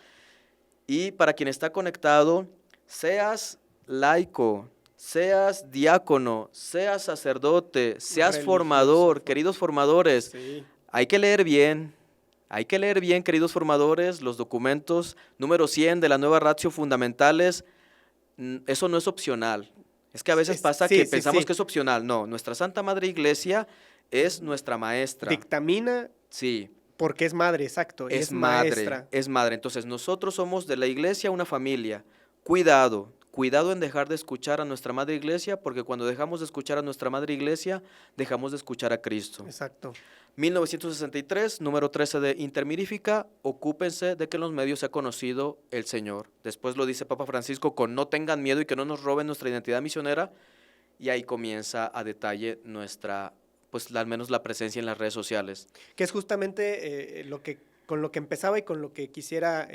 Y para quien está conectado, seas laico, seas diácono, seas sacerdote, seas Religioso. formador, queridos formadores, Sí. hay que leer bien. Hay que leer bien, queridos formadores, los documentos número 100 de la nueva Ratio Fundamentales. Eso no es opcional. Es que a veces pasa Sí, que sí, pensamos sí. que es opcional. No, nuestra Santa Madre Iglesia es nuestra maestra. Dictamina Sí, porque es madre, exacto. Y es es madre, maestra. es madre. Entonces nosotros somos de la Iglesia una familia. Cuidado, cuidado en dejar de escuchar a nuestra Madre Iglesia, porque cuando dejamos de escuchar a nuestra Madre Iglesia, dejamos de escuchar a Cristo. Exacto. 1963, número 13 de Intermirífica, ocúpense de que en los medios se ha conocido el Señor. Después lo dice Papa Francisco con no tengan miedo y que no nos roben nuestra identidad misionera, y ahí comienza a detalle nuestra, pues al menos la presencia en las redes sociales. Que es justamente con lo que empezaba y con lo que quisiera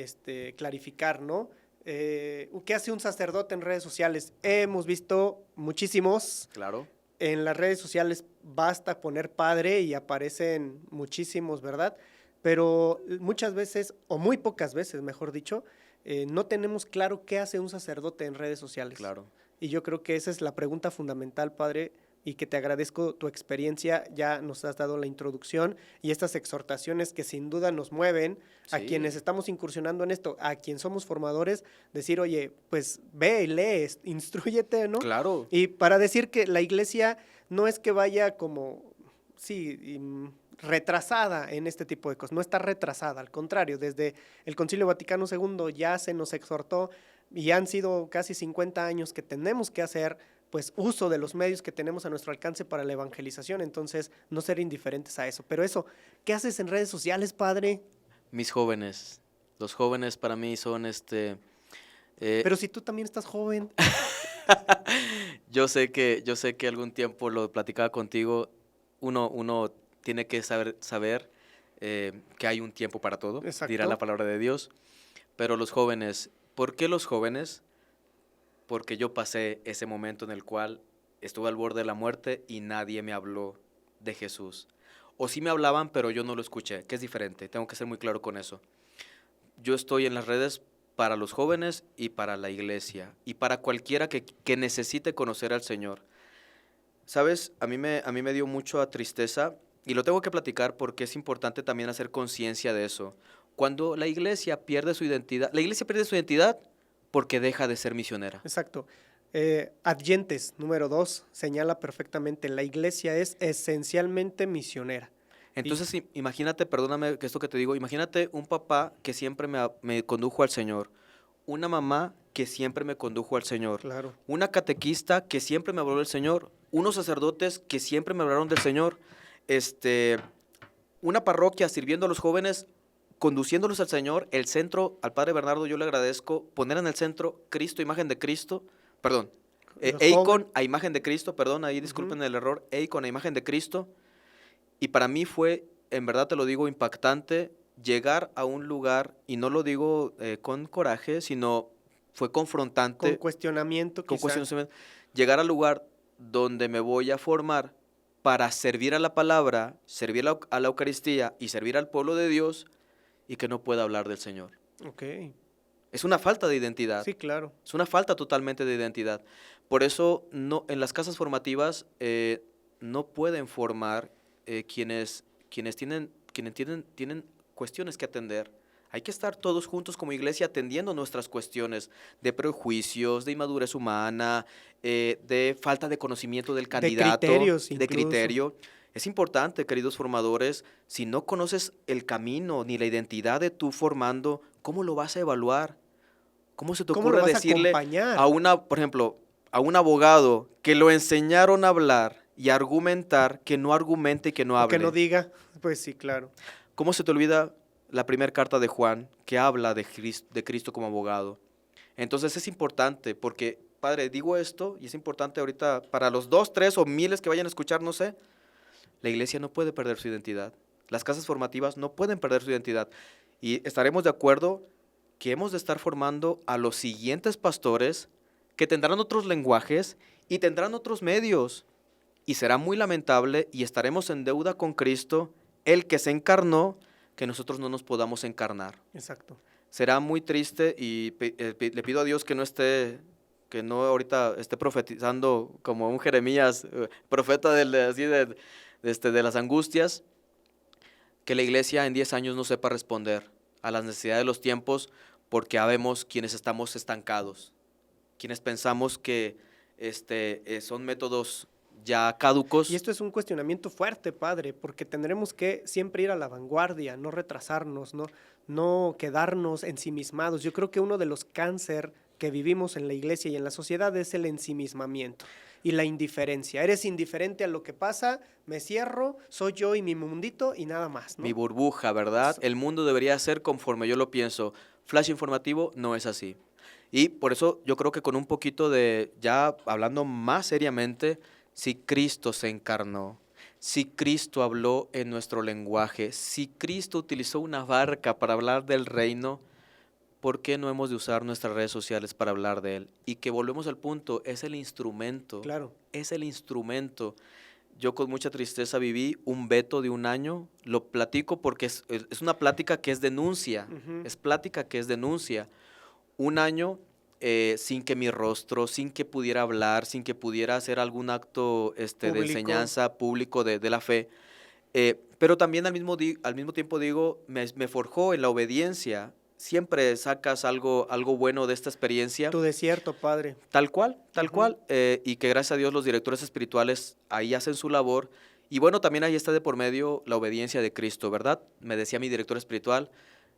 clarificar, ¿no? ¿Qué hace un sacerdote en redes sociales? Hemos visto muchísimos. Claro. En las redes sociales basta poner padre y aparecen muchísimos, ¿verdad? Pero muchas veces, o muy pocas veces, mejor dicho, no tenemos claro qué hace un sacerdote en redes sociales. Claro. Y yo creo que esa es la pregunta fundamental, padre, y que te agradezco tu experiencia, ya nos has dado la introducción y estas exhortaciones que sin duda nos mueven a Sí. quienes estamos incursionando en esto, a quien somos formadores, decir, oye, pues ve y lee, instrúyete, ¿no? Claro. Y para decir que la iglesia no es que vaya como, retrasada en este tipo de cosas, no está retrasada, al contrario, desde el Concilio Vaticano II ya se nos exhortó y han sido casi 50 años que tenemos que hacer pues uso de los medios que tenemos a nuestro alcance para la evangelización, entonces no ser indiferentes a eso. Pero eso, ¿qué haces en redes sociales, padre? Mis jóvenes, los jóvenes para mí son Pero si tú también estás joven. Yo sé que algún tiempo lo platicaba contigo, uno tiene que saber que hay un tiempo para todo, Exacto. dirá la palabra de Dios, pero los jóvenes, ¿por qué los jóvenes? Porque yo pasé ese momento en el cual estuve al borde de la muerte y nadie me habló de Jesús. O sí me hablaban, pero yo no lo escuché, que es diferente, tengo que ser muy claro con eso. Yo estoy en las redes para los jóvenes y para la iglesia y para cualquiera que necesite conocer al Señor. ¿Sabes? A mí me dio mucha tristeza y lo tengo que platicar porque es importante también hacer conciencia de eso. Cuando la iglesia pierde su identidad porque deja de ser misionera. Exacto. Adyentes, número 2, señala perfectamente, la iglesia es esencialmente misionera. Entonces, imagínate, perdóname que esto que te digo, imagínate un papá que siempre me condujo al Señor, una mamá que siempre me condujo al Señor, Claro. una catequista que siempre me habló del Señor, unos sacerdotes que siempre me hablaron del Señor, una parroquia sirviendo a los jóvenes conduciéndolos al Señor, el centro, al Padre Bernardo yo le agradezco poner en el centro Cristo, imagen de Cristo, perdón, Los Eikon jóvenes. a imagen de Cristo, perdón, ahí disculpen el error, Eikon a imagen de Cristo, y para mí fue, en verdad te lo digo, impactante llegar a un lugar, y no lo digo con coraje, sino fue Con confrontante, cuestionamiento con quizá. cuestiones, llegar al lugar donde me voy a formar para servir a la palabra, servir a la Eucaristía y servir al pueblo de Dios y que no pueda hablar del Señor. Ok, Es una falta de identidad, sí, claro. es una falta totalmente de identidad. Por eso no, en las casas formativas no pueden formar quienes tienen cuestiones que atender. Hay que estar todos juntos como iglesia atendiendo nuestras cuestiones de prejuicios, de inmadurez humana, de falta de conocimiento del De candidato, criterios de incluso. criterio. Es importante, queridos formadores, si no conoces el camino ni la identidad de tu formando, ¿cómo lo vas a evaluar? ¿Cómo se te ¿Cómo lo ocurre vas a decirle acompañar? a por ejemplo, a un abogado que lo enseñaron a hablar y a argumentar, que no argumente y que no O que no hable? diga, pues sí, claro. ¿Cómo se te olvida la primera carta de Juan que habla de Cristo como abogado? Entonces es importante porque, Padre, digo esto y es importante ahorita para los 2, 3 o miles que vayan a escuchar, no sé, la iglesia no puede perder su identidad. Las casas formativas no pueden perder su identidad. Y estaremos de acuerdo que hemos de estar formando a los siguientes pastores que tendrán otros lenguajes y tendrán otros medios. Y será muy lamentable y estaremos en deuda con Cristo, el que se encarnó, que nosotros no nos podamos encarnar. Exacto. Será muy triste y le pido a Dios que no ahorita esté profetizando como un Jeremías, profeta de las angustias, que la iglesia en 10 años no sepa responder a las necesidades de los tiempos, porque habemos quienes estamos estancados, quienes pensamos que son métodos ya caducos. Y esto es un cuestionamiento fuerte, padre, porque tendremos que siempre ir a la vanguardia, no retrasarnos, no quedarnos ensimismados. Yo creo que uno de los cáncer que vivimos en la iglesia y en la sociedad es el ensimismamiento y la indiferencia. Eres indiferente a lo que pasa, me cierro, soy yo y mi mundito y nada más, ¿no? Mi burbuja, ¿verdad? El mundo debería ser conforme yo lo pienso. Flash informativo no es así. Y por eso yo creo que con un poquito de, ya hablando más seriamente, si Cristo se encarnó, si Cristo habló en nuestro lenguaje, si Cristo utilizó una barca para hablar del reino, ¿por qué no hemos de usar nuestras redes sociales para hablar de él? Y que volvemos al punto, es el instrumento. Claro. Es el instrumento. Yo con mucha tristeza viví un veto de 1 año, lo platico porque es una plática que es denuncia, es plática que es denuncia. 1 año sin que mi rostro, sin que pudiera hablar, sin que pudiera hacer algún acto de Público. enseñanza público de la fe. Pero también al mismo tiempo digo, me forjó en la obediencia. Siempre sacas algo bueno de esta experiencia. Tu desierto, padre. Tal cual, y que gracias a Dios los directores espirituales ahí hacen su labor. Y bueno, también ahí está de por medio la obediencia de Cristo, ¿verdad? Me decía mi director espiritual,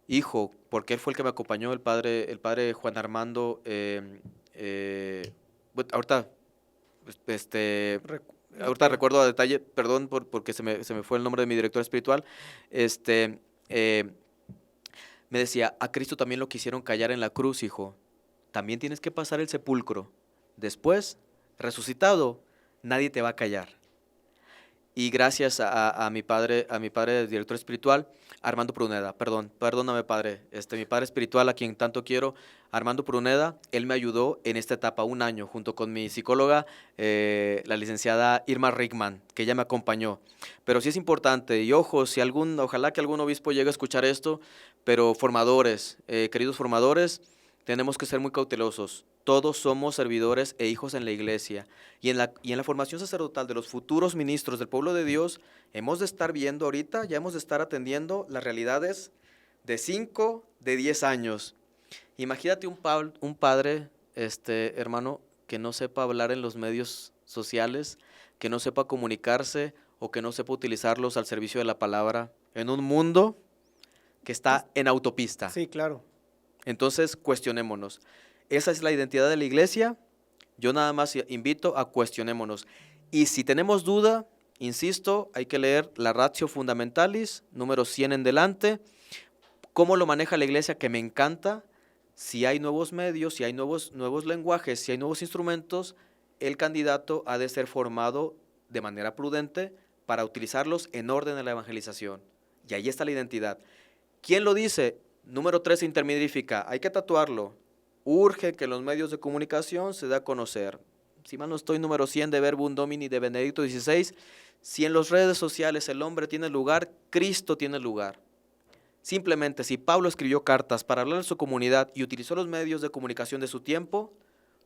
hijo, porque él fue el que me acompañó, el padre Juan Armando, bueno, ahorita recuerdo a detalle, perdón porque se me fue el nombre de mi director espiritual, me decía, a Cristo también lo quisieron callar en la cruz, hijo. También tienes que pasar el sepulcro. Después, resucitado, nadie te va a callar. Y gracias a mi padre director espiritual, Armando Pruneda, perdóname padre, mi padre espiritual a quien tanto quiero, Armando Pruneda, él me ayudó en esta etapa 1 año, junto con mi psicóloga, la licenciada Irma Rickman, que ella me acompañó. Pero sí es importante, y ojo, ojalá que algún obispo llegue a escuchar esto, pero formadores, queridos formadores, tenemos que ser muy cautelosos. Todos somos servidores e hijos en la iglesia. Y en la formación sacerdotal de los futuros ministros del pueblo de Dios, hemos de estar viendo ahorita, ya hemos de estar atendiendo las realidades de 5, de 10 años. Imagínate un padre, hermano, que no sepa hablar en los medios sociales, que no sepa comunicarse o que no sepa utilizarlos al servicio de la palabra en un mundo que está en autopista. Sí, claro. Entonces, cuestionémonos. Esa es la identidad de la iglesia. Yo nada más invito a cuestionémonos. Y si tenemos duda, insisto, hay que leer la Ratio Fundamentalis, número 100 en delante. ¿Cómo lo maneja la iglesia? Que me encanta. Si hay nuevos medios, si hay nuevos lenguajes, si hay nuevos instrumentos, el candidato ha de ser formado de manera prudente para utilizarlos en orden de la evangelización. Y ahí está la identidad. ¿Quién lo dice? Número 3, intermediarifica. Hay que tatuarlo. Urge que en los medios de comunicación se dé a conocer. Si mal no estoy, número 100 de Verbum Domini de Benedicto XVI. Si en las redes sociales el hombre tiene lugar, Cristo tiene lugar. Simplemente, si Pablo escribió cartas para hablar a su comunidad y utilizó los medios de comunicación de su tiempo,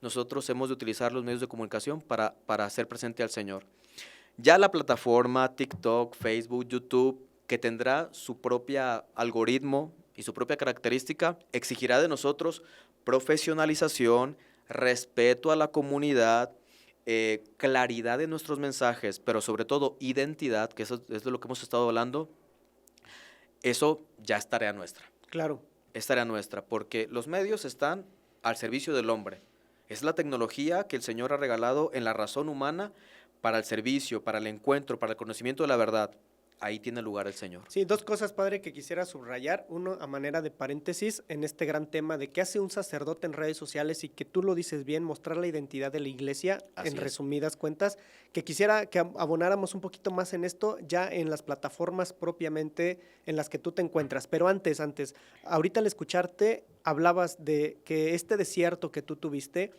nosotros hemos de utilizar los medios de comunicación para hacer presente al Señor. Ya la plataforma TikTok, Facebook, YouTube, que tendrá su propio algoritmo y su propia característica, exigirá de nosotros profesionalización, respeto a la comunidad, claridad de nuestros mensajes, pero sobre todo identidad, que eso es de lo que hemos estado hablando. Eso ya es tarea nuestra. Claro. Es tarea nuestra, porque los medios están al servicio del hombre. Es la tecnología que el Señor ha regalado en la razón humana para el servicio, para el encuentro, para el conocimiento de la verdad. Ahí tiene lugar el Señor. Sí, dos cosas, padre, que quisiera subrayar. Uno, a manera de paréntesis, en este gran tema de qué hace un sacerdote en redes sociales y que tú lo dices bien, mostrar la identidad de la iglesia, en resumidas cuentas, que quisiera que abonáramos un poquito más en esto ya en las plataformas propiamente en las que tú te encuentras. Pero antes, ahorita al escucharte hablabas de que este desierto que tú tuviste,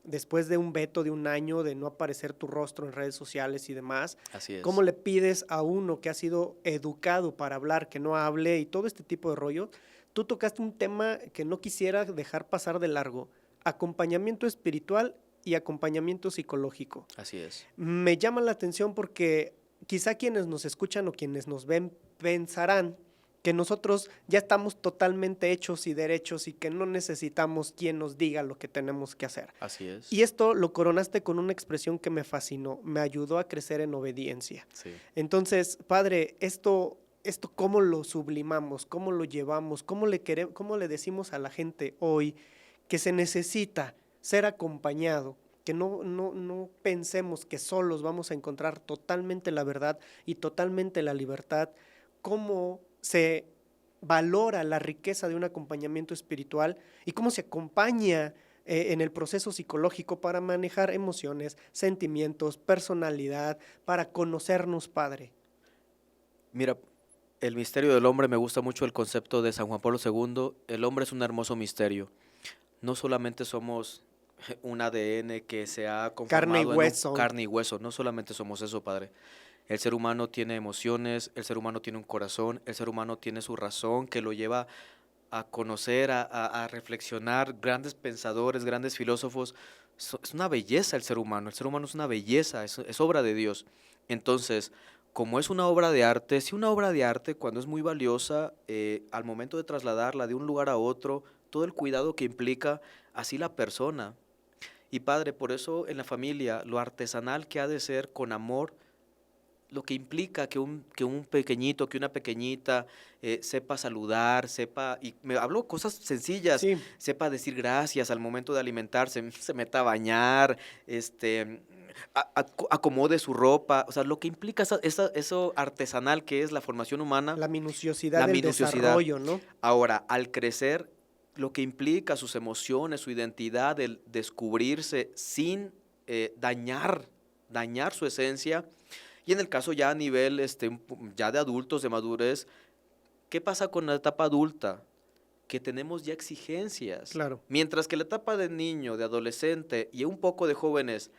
después de un veto de un año de no aparecer tu rostro en redes sociales y demás, así es. ¿Cómo le pides a uno que ha sido educado para hablar, que no hable y todo este tipo de rollo? Tú tocaste un tema que no quisiera dejar pasar de largo, acompañamiento espiritual y acompañamiento psicológico. Así es. Me llama la atención porque quizá quienes nos escuchan o quienes nos ven pensarán que nosotros ya estamos totalmente hechos y derechos y que no necesitamos quien nos diga lo que tenemos que hacer. Así es. Y esto lo coronaste con una expresión que me fascinó, me ayudó a crecer en obediencia. Sí. Entonces, padre, esto ¿cómo lo sublimamos? ¿Cómo lo llevamos? ¿Cómo le decimos a la gente hoy que se necesita ser acompañado? Que no pensemos que solos vamos a encontrar totalmente la verdad y totalmente la libertad. ¿Cómo se valora la riqueza de un acompañamiento espiritual y cómo se acompaña en el proceso psicológico para manejar emociones, sentimientos, personalidad, para conocernos, Padre? Mira, el misterio del hombre, me gusta mucho el concepto de San Juan Pablo II. El hombre es un hermoso misterio. No solamente somos un ADN que se ha conformado carne y hueso. No solamente somos eso, Padre. El ser humano tiene emociones, el ser humano tiene un corazón, el ser humano tiene su razón que lo lleva a conocer, a reflexionar. Grandes pensadores, grandes filósofos. Es una belleza el ser humano es una belleza, es obra de Dios. Entonces, como es una obra de arte, si una obra de arte cuando es muy valiosa, al momento de trasladarla de un lugar a otro, todo el cuidado que implica, así la persona. Y Padre, por eso en la familia, lo artesanal que ha de ser con amor, lo que implica que un pequeñito, que una pequeñita sepa saludar, y me hablo cosas sencillas, sí. Sepa decir gracias al momento de alimentarse, se meta a bañar, acomode su ropa, o sea, lo que implica eso artesanal que es la formación humana. La minuciosidad del desarrollo, ¿no? Ahora, al crecer, lo que implica sus emociones, su identidad, el descubrirse sin dañar su esencia. Y en el caso ya a nivel ya de adultos, de madurez, ¿qué pasa con la etapa adulta? Que tenemos ya exigencias. Claro. Mientras que la etapa de niño, de adolescente y un poco de jóvenes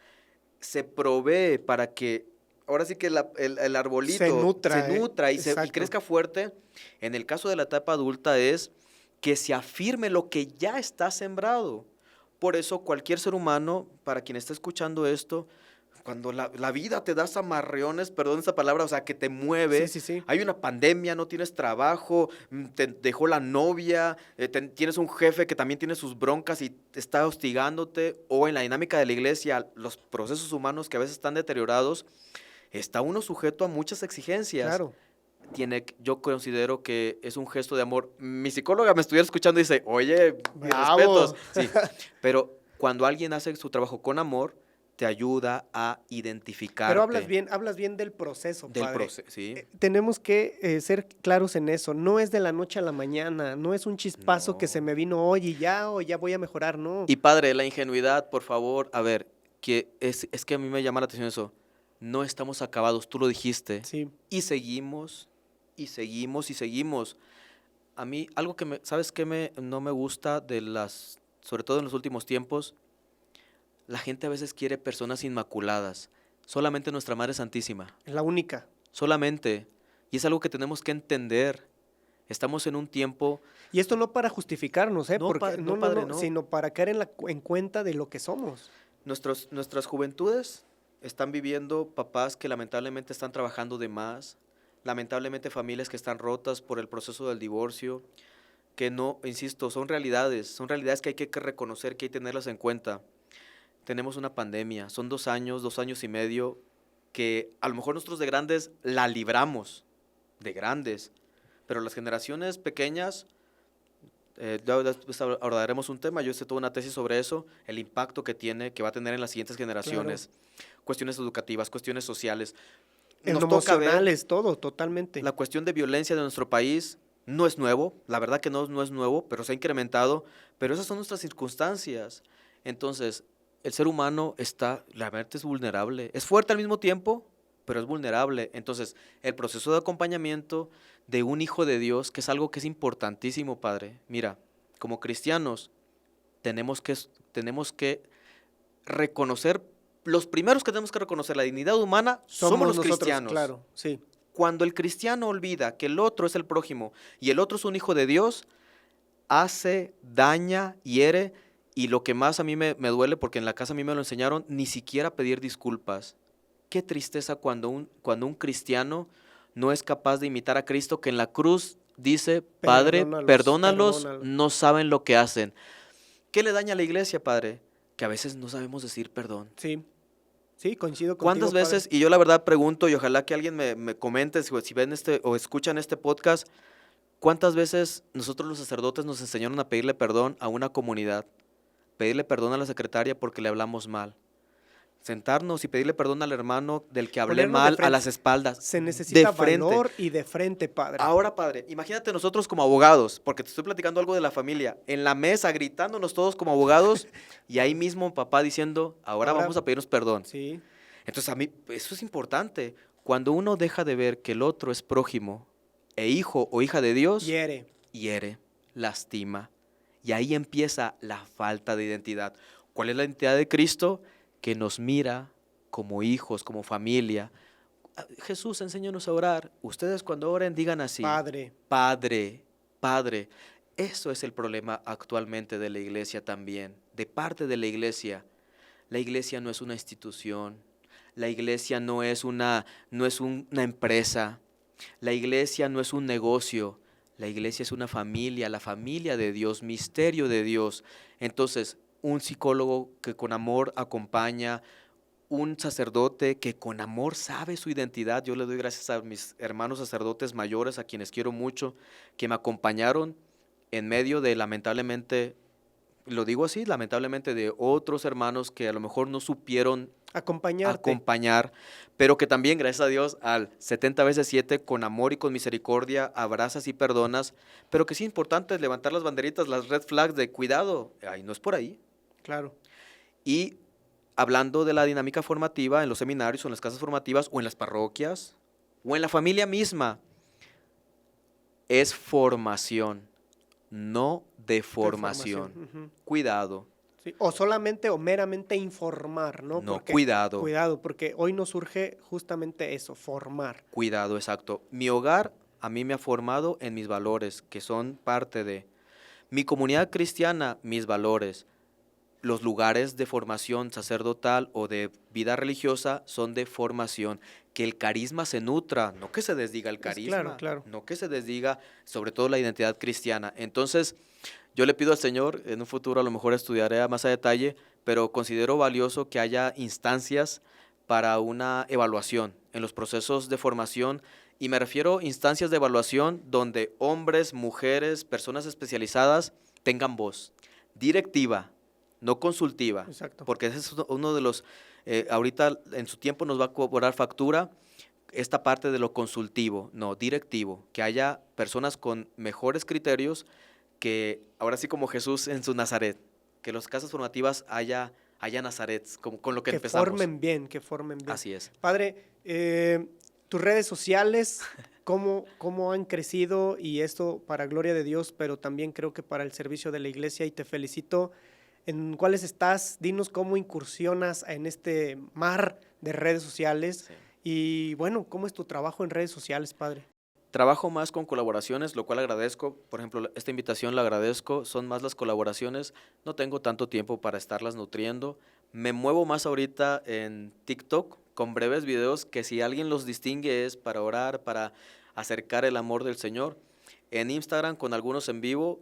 se provee para que, ahora sí que el arbolito se nutra y crezca fuerte, en el caso de la etapa adulta es que se afirme lo que ya está sembrado. Por eso cualquier ser humano, para quien esté escuchando esto, cuando la vida te da zamarreones, perdón esa palabra, o sea, que te mueve, sí. Hay una pandemia, no tienes trabajo, te dejó la novia, tienes un jefe que también tiene sus broncas y está hostigándote, o en la dinámica de la iglesia, los procesos humanos que a veces están deteriorados, está uno sujeto a muchas exigencias. Claro. Yo considero que es un gesto de amor. Mi psicóloga me estuviera escuchando y dice, oye, mis ¡bravo! respetos. Sí, pero cuando alguien hace su trabajo con amor, te ayuda a identificarte. Pero hablas bien del proceso, Del padre. proceso, sí. Tenemos que ser claros en eso. No es de la noche a la mañana, no es un chispazo que se No. me vino hoy y ya, o ya voy a mejorar, no. Y padre, la ingenuidad, por favor, a ver, que es que a mí me llama la atención eso. No estamos acabados, tú lo dijiste. Sí, Y seguimos, y seguimos, y seguimos. A mí, algo que ¿sabes qué no me gusta sobre todo en los últimos tiempos? La gente a veces quiere personas inmaculadas. Solamente nuestra Madre Santísima. es la única. Solamente. Y es algo que tenemos que entender. Estamos en un tiempo. Y esto no para justificarnos, No, porque padre, no, padre, no. sino para caer en cuenta de lo que somos. Nuestras juventudes están viviendo papás que lamentablemente están trabajando de más, lamentablemente familias que están rotas por el proceso del divorcio, que no, insisto, son realidades que hay que reconocer, que hay que tenerlas en cuenta. Tenemos una pandemia, son 2 años y medio, que a lo mejor nosotros de grandes la libramos, de grandes, pero las generaciones pequeñas, ya después abordaremos un tema, yo hice toda una tesis sobre eso, el impacto que va a tener en las siguientes generaciones, cuestiones educativas, cuestiones sociales. En Nos lo toca ver emocional es todo, totalmente. la cuestión de violencia de nuestro país. No es nuevo, la verdad que no es nuevo, pero se ha incrementado, pero esas son nuestras circunstancias. Entonces, el ser humano la verdad es vulnerable, es fuerte al mismo tiempo, pero es vulnerable. Entonces, el proceso de acompañamiento de un hijo de Dios, que es algo que es importantísimo, padre. Mira, como cristianos, tenemos que reconocer, los primeros que tenemos que reconocer la dignidad humana somos los nosotros, cristianos. claro, sí. Cuando el cristiano olvida que el otro es el prójimo y el otro es un hijo de Dios, hace, daña, hiere, y lo que más a mí me duele, porque en la casa a mí me lo enseñaron, ni siquiera pedir disculpas. Qué tristeza cuando un cristiano no es capaz de imitar a Cristo, que en la cruz dice, Padre, perdónalos, no saben lo que hacen. ¿Qué le daña a la iglesia, Padre? Que a veces no sabemos decir perdón. Sí, sí, coincido contigo, ¿Cuántas veces, padre. y yo la verdad pregunto, y ojalá que alguien me comente si ven o escuchan este podcast, cuántas veces nosotros los sacerdotes nos enseñaron a pedirle perdón a una comunidad, pedirle perdón a la secretaria porque le hablamos mal, sentarnos y pedirle perdón al hermano del que hablé Ponernos de mal a frente. las espaldas. Se necesita de frente. valor y de frente, padre. Ahora, padre, imagínate nosotros como abogados, porque te estoy platicando algo de la familia, en la mesa gritándonos todos como abogados y ahí mismo papá diciendo, ahora vamos a pedirnos perdón. Sí. Entonces a mí eso es importante. Cuando uno deja de ver que el otro es prójimo e hijo o hija de Dios, hiere, lastima. Y ahí empieza la falta de identidad. ¿Cuál es la identidad de Cristo? Que nos mira como hijos, como familia. Jesús, enséñanos a orar. Ustedes cuando oren digan así. Padre. Padre, Padre. Eso es el problema actualmente de la iglesia también. De parte de la iglesia. La iglesia no es una institución. La iglesia no es una empresa. La iglesia no es un negocio. La iglesia es una familia, la familia de Dios, misterio de Dios. Entonces, un psicólogo que con amor acompaña, un sacerdote que con amor sabe su identidad. Yo le doy gracias a mis hermanos sacerdotes mayores, a quienes quiero mucho, que me acompañaron en medio de, lamentablemente, lo digo así, lamentablemente, de otros hermanos que a lo mejor no supieron acompañar, pero que también, gracias a Dios, al 70 veces 7, con amor y con misericordia, abrazas y perdonas, pero que sí es importante levantar las banderitas, las red flags de cuidado, ay, no es por ahí. Claro. Y hablando de la dinámica formativa en los seminarios o en las casas formativas o en las parroquias o en la familia misma, es formación, no deformación. Cuidado. Sí, o solamente o meramente informar, ¿no? No, cuidado. Cuidado, porque hoy nos surge justamente eso, formar. Cuidado, exacto. Mi hogar a mí me ha formado en mis valores, que son parte de mi comunidad cristiana, mis valores. Los lugares de formación sacerdotal o de vida religiosa son de formación. Que el carisma se nutra, no que se desdiga el carisma, claro. no que se desdiga sobre todo la identidad cristiana. Entonces, yo le pido al Señor, en un futuro a lo mejor estudiaré más a detalle, pero considero valioso que haya instancias para una evaluación en los procesos de formación, y me refiero a instancias de evaluación donde hombres, mujeres, personas especializadas tengan voz directiva, no consultiva. Exacto. Porque ese es uno de los Ahorita en su tiempo nos va a cobrar factura esta parte de lo consultivo, no directivo, que haya personas con mejores criterios, que ahora sí como Jesús en su Nazaret, que las casas formativas haya Nazarets, como con lo que empezamos. Que formen bien. Así es. Padre, tus redes sociales, ¿cómo han crecido? Y esto para gloria de Dios, pero también creo que para el servicio de la iglesia, y te felicito. ¿En cuáles estás? Dinos cómo incursionas en este mar de redes sociales. Sí. Y bueno, ¿cómo es tu trabajo en redes sociales, padre? Trabajo más con colaboraciones, lo cual agradezco. Por ejemplo, esta invitación la agradezco. Son más las colaboraciones. No tengo tanto tiempo para estarlas nutriendo. Me muevo más ahorita en TikTok con breves videos que si alguien los distingue es para orar, para acercar el amor del Señor. En Instagram con algunos en vivo.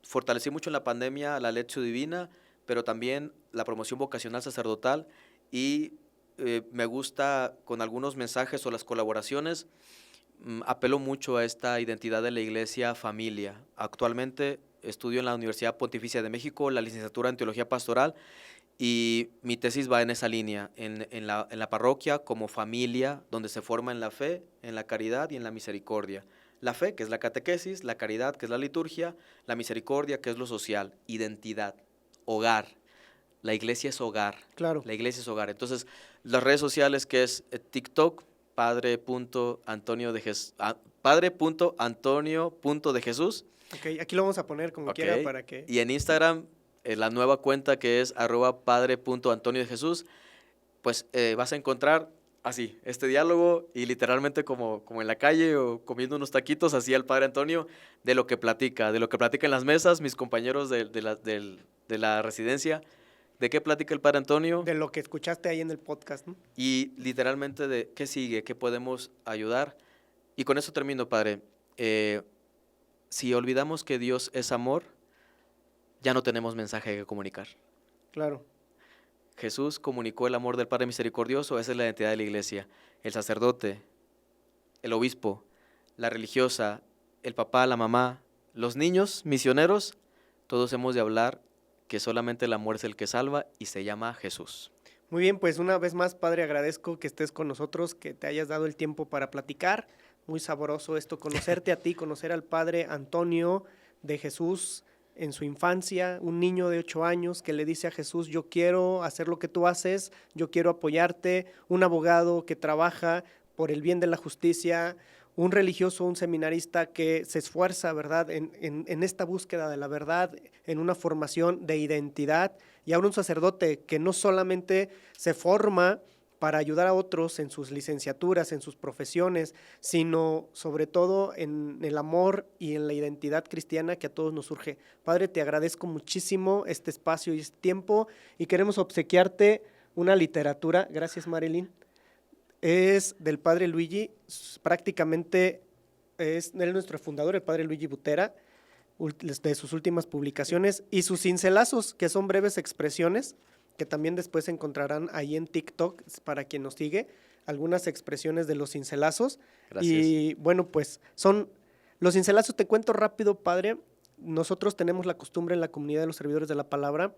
Fortalecí mucho en la pandemia la Lectio Divina, pero también la promoción vocacional sacerdotal y me gusta con algunos mensajes o las colaboraciones. Apelo mucho a esta identidad de la iglesia familia. Actualmente estudio en la Universidad Pontificia de México la licenciatura en Teología Pastoral y mi tesis va en esa línea, en la parroquia como familia, donde se forma en la fe, en la caridad y en la misericordia. La fe, que es la catequesis, la caridad, que es la liturgia, la misericordia, que es lo social, identidad, hogar. La iglesia es hogar. Claro. La iglesia es hogar. Entonces, las redes sociales, que es TikTok, padre.antonio.de Jesús. Ok, aquí lo vamos a poner como quiera para que... Y en Instagram, la nueva cuenta que es @padre.antonio.de Jesús, pues vas a encontrar así, este diálogo y literalmente como en la calle o comiendo unos taquitos, así al Padre Antonio, de lo que platica en las mesas, mis compañeros de la residencia. ¿De qué platica el Padre Antonio? De lo que escuchaste ahí en el podcast, ¿no? Y literalmente de qué sigue, qué podemos ayudar. Y con eso termino, Padre. Si olvidamos que Dios es amor, ya no tenemos mensaje que comunicar. Claro. Jesús comunicó el amor del Padre misericordioso, esa es la identidad de la iglesia. El sacerdote, el obispo, la religiosa, el papá, la mamá, los niños misioneros, todos hemos de hablar que solamente el amor es el que salva y se llama Jesús. Muy bien, pues una vez más, Padre, agradezco que estés con nosotros, que te hayas dado el tiempo para platicar. Muy sabroso esto, conocerte a ti, conocer al Padre Antonio de Jesús en su infancia, un niño de 8 años que le dice a Jesús, yo quiero hacer lo que tú haces, yo quiero apoyarte, un abogado que trabaja por el bien de la justicia, un religioso, un seminarista que se esfuerza, ¿verdad?, en esta búsqueda de la verdad, en una formación de identidad, y ahora un sacerdote que no solamente se forma para ayudar a otros en sus licenciaturas, en sus profesiones, sino sobre todo en el amor y en la identidad cristiana que a todos nos surge. Padre, te agradezco muchísimo este espacio y este tiempo y queremos obsequiarte una literatura, gracias Marilyn, es del Padre Luigi, prácticamente es él nuestro fundador, el Padre Luigi Butera, de sus últimas publicaciones y sus cincelazos, que son breves expresiones, que también después encontrarán ahí en TikTok, para quien nos sigue, algunas expresiones de los cincelazos. Gracias. Y bueno, pues son los cincelazos, te cuento rápido, Padre, nosotros tenemos la costumbre en la comunidad de los servidores de la palabra,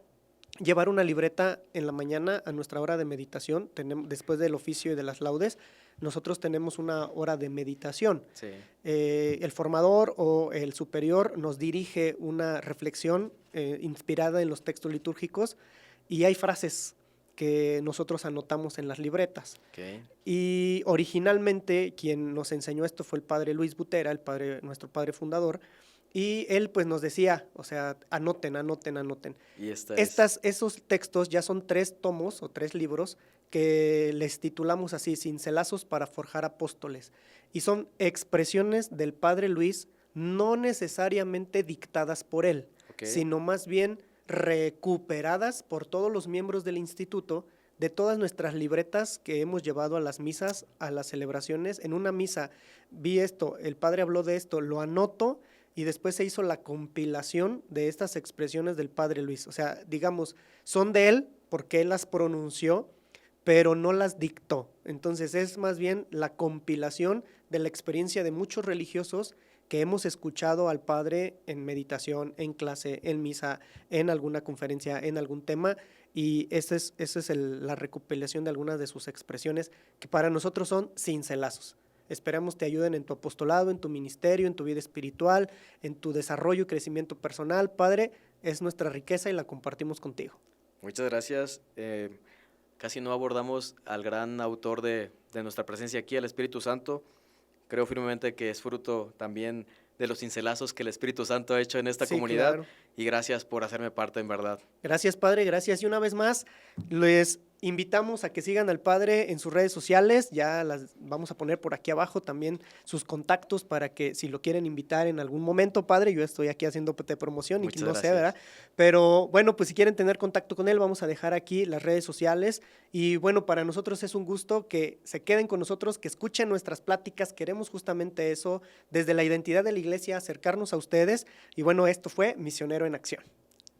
llevar una libreta en la mañana a nuestra hora de meditación, después del oficio y de las laudes, nosotros tenemos una hora de meditación. Sí. El formador o el superior nos dirige una reflexión inspirada en los textos litúrgicos y hay frases que nosotros anotamos en las libretas. Okay. Y originalmente quien nos enseñó esto fue el Padre Luis Butera, nuestro padre fundador, y él pues nos decía, o sea, anoten. Y esos textos ya son 3 tomos o 3 libros que les titulamos así, Cincelazos para forjar apóstoles. Y son expresiones del Padre Luis, no necesariamente dictadas por él, okay, sino más bien recuperadas por todos los miembros del instituto de todas nuestras libretas que hemos llevado a las misas, a las celebraciones. En una misa vi esto, el padre habló de esto, lo anoto y después se hizo la compilación de estas expresiones del Padre Luis. O sea, digamos, son de él porque él las pronunció, pero no las dictó. Entonces es más bien la compilación de la experiencia de muchos religiosos que hemos escuchado al Padre en meditación, en clase, en misa, en alguna conferencia, en algún tema, y esa es la recopilación de algunas de sus expresiones que para nosotros son cincelazos. Esperamos te ayuden en tu apostolado, en tu ministerio, en tu vida espiritual, en tu desarrollo y crecimiento personal. Padre, es nuestra riqueza y la compartimos contigo. Muchas gracias. Casi no abordamos al gran autor de nuestra presencia aquí, el Espíritu Santo. Creo firmemente que es fruto también de los cincelazos que el Espíritu Santo ha hecho en esta comunidad. Claro. Y gracias por hacerme parte, en verdad. Gracias, Padre, gracias. Y una vez más, les invitamos a que sigan al Padre en sus redes sociales. Ya las vamos a poner por aquí abajo también sus contactos para que si lo quieren invitar en algún momento, Padre, yo estoy aquí haciéndote promoción y que no sé, ¿verdad? Pero bueno, pues si quieren tener contacto con él, vamos a dejar aquí las redes sociales. Y bueno, para nosotros es un gusto que se queden con nosotros, que escuchen nuestras pláticas. Queremos justamente eso, desde la identidad de la iglesia, acercarnos a ustedes. Y bueno, esto fue Misionero en Acción.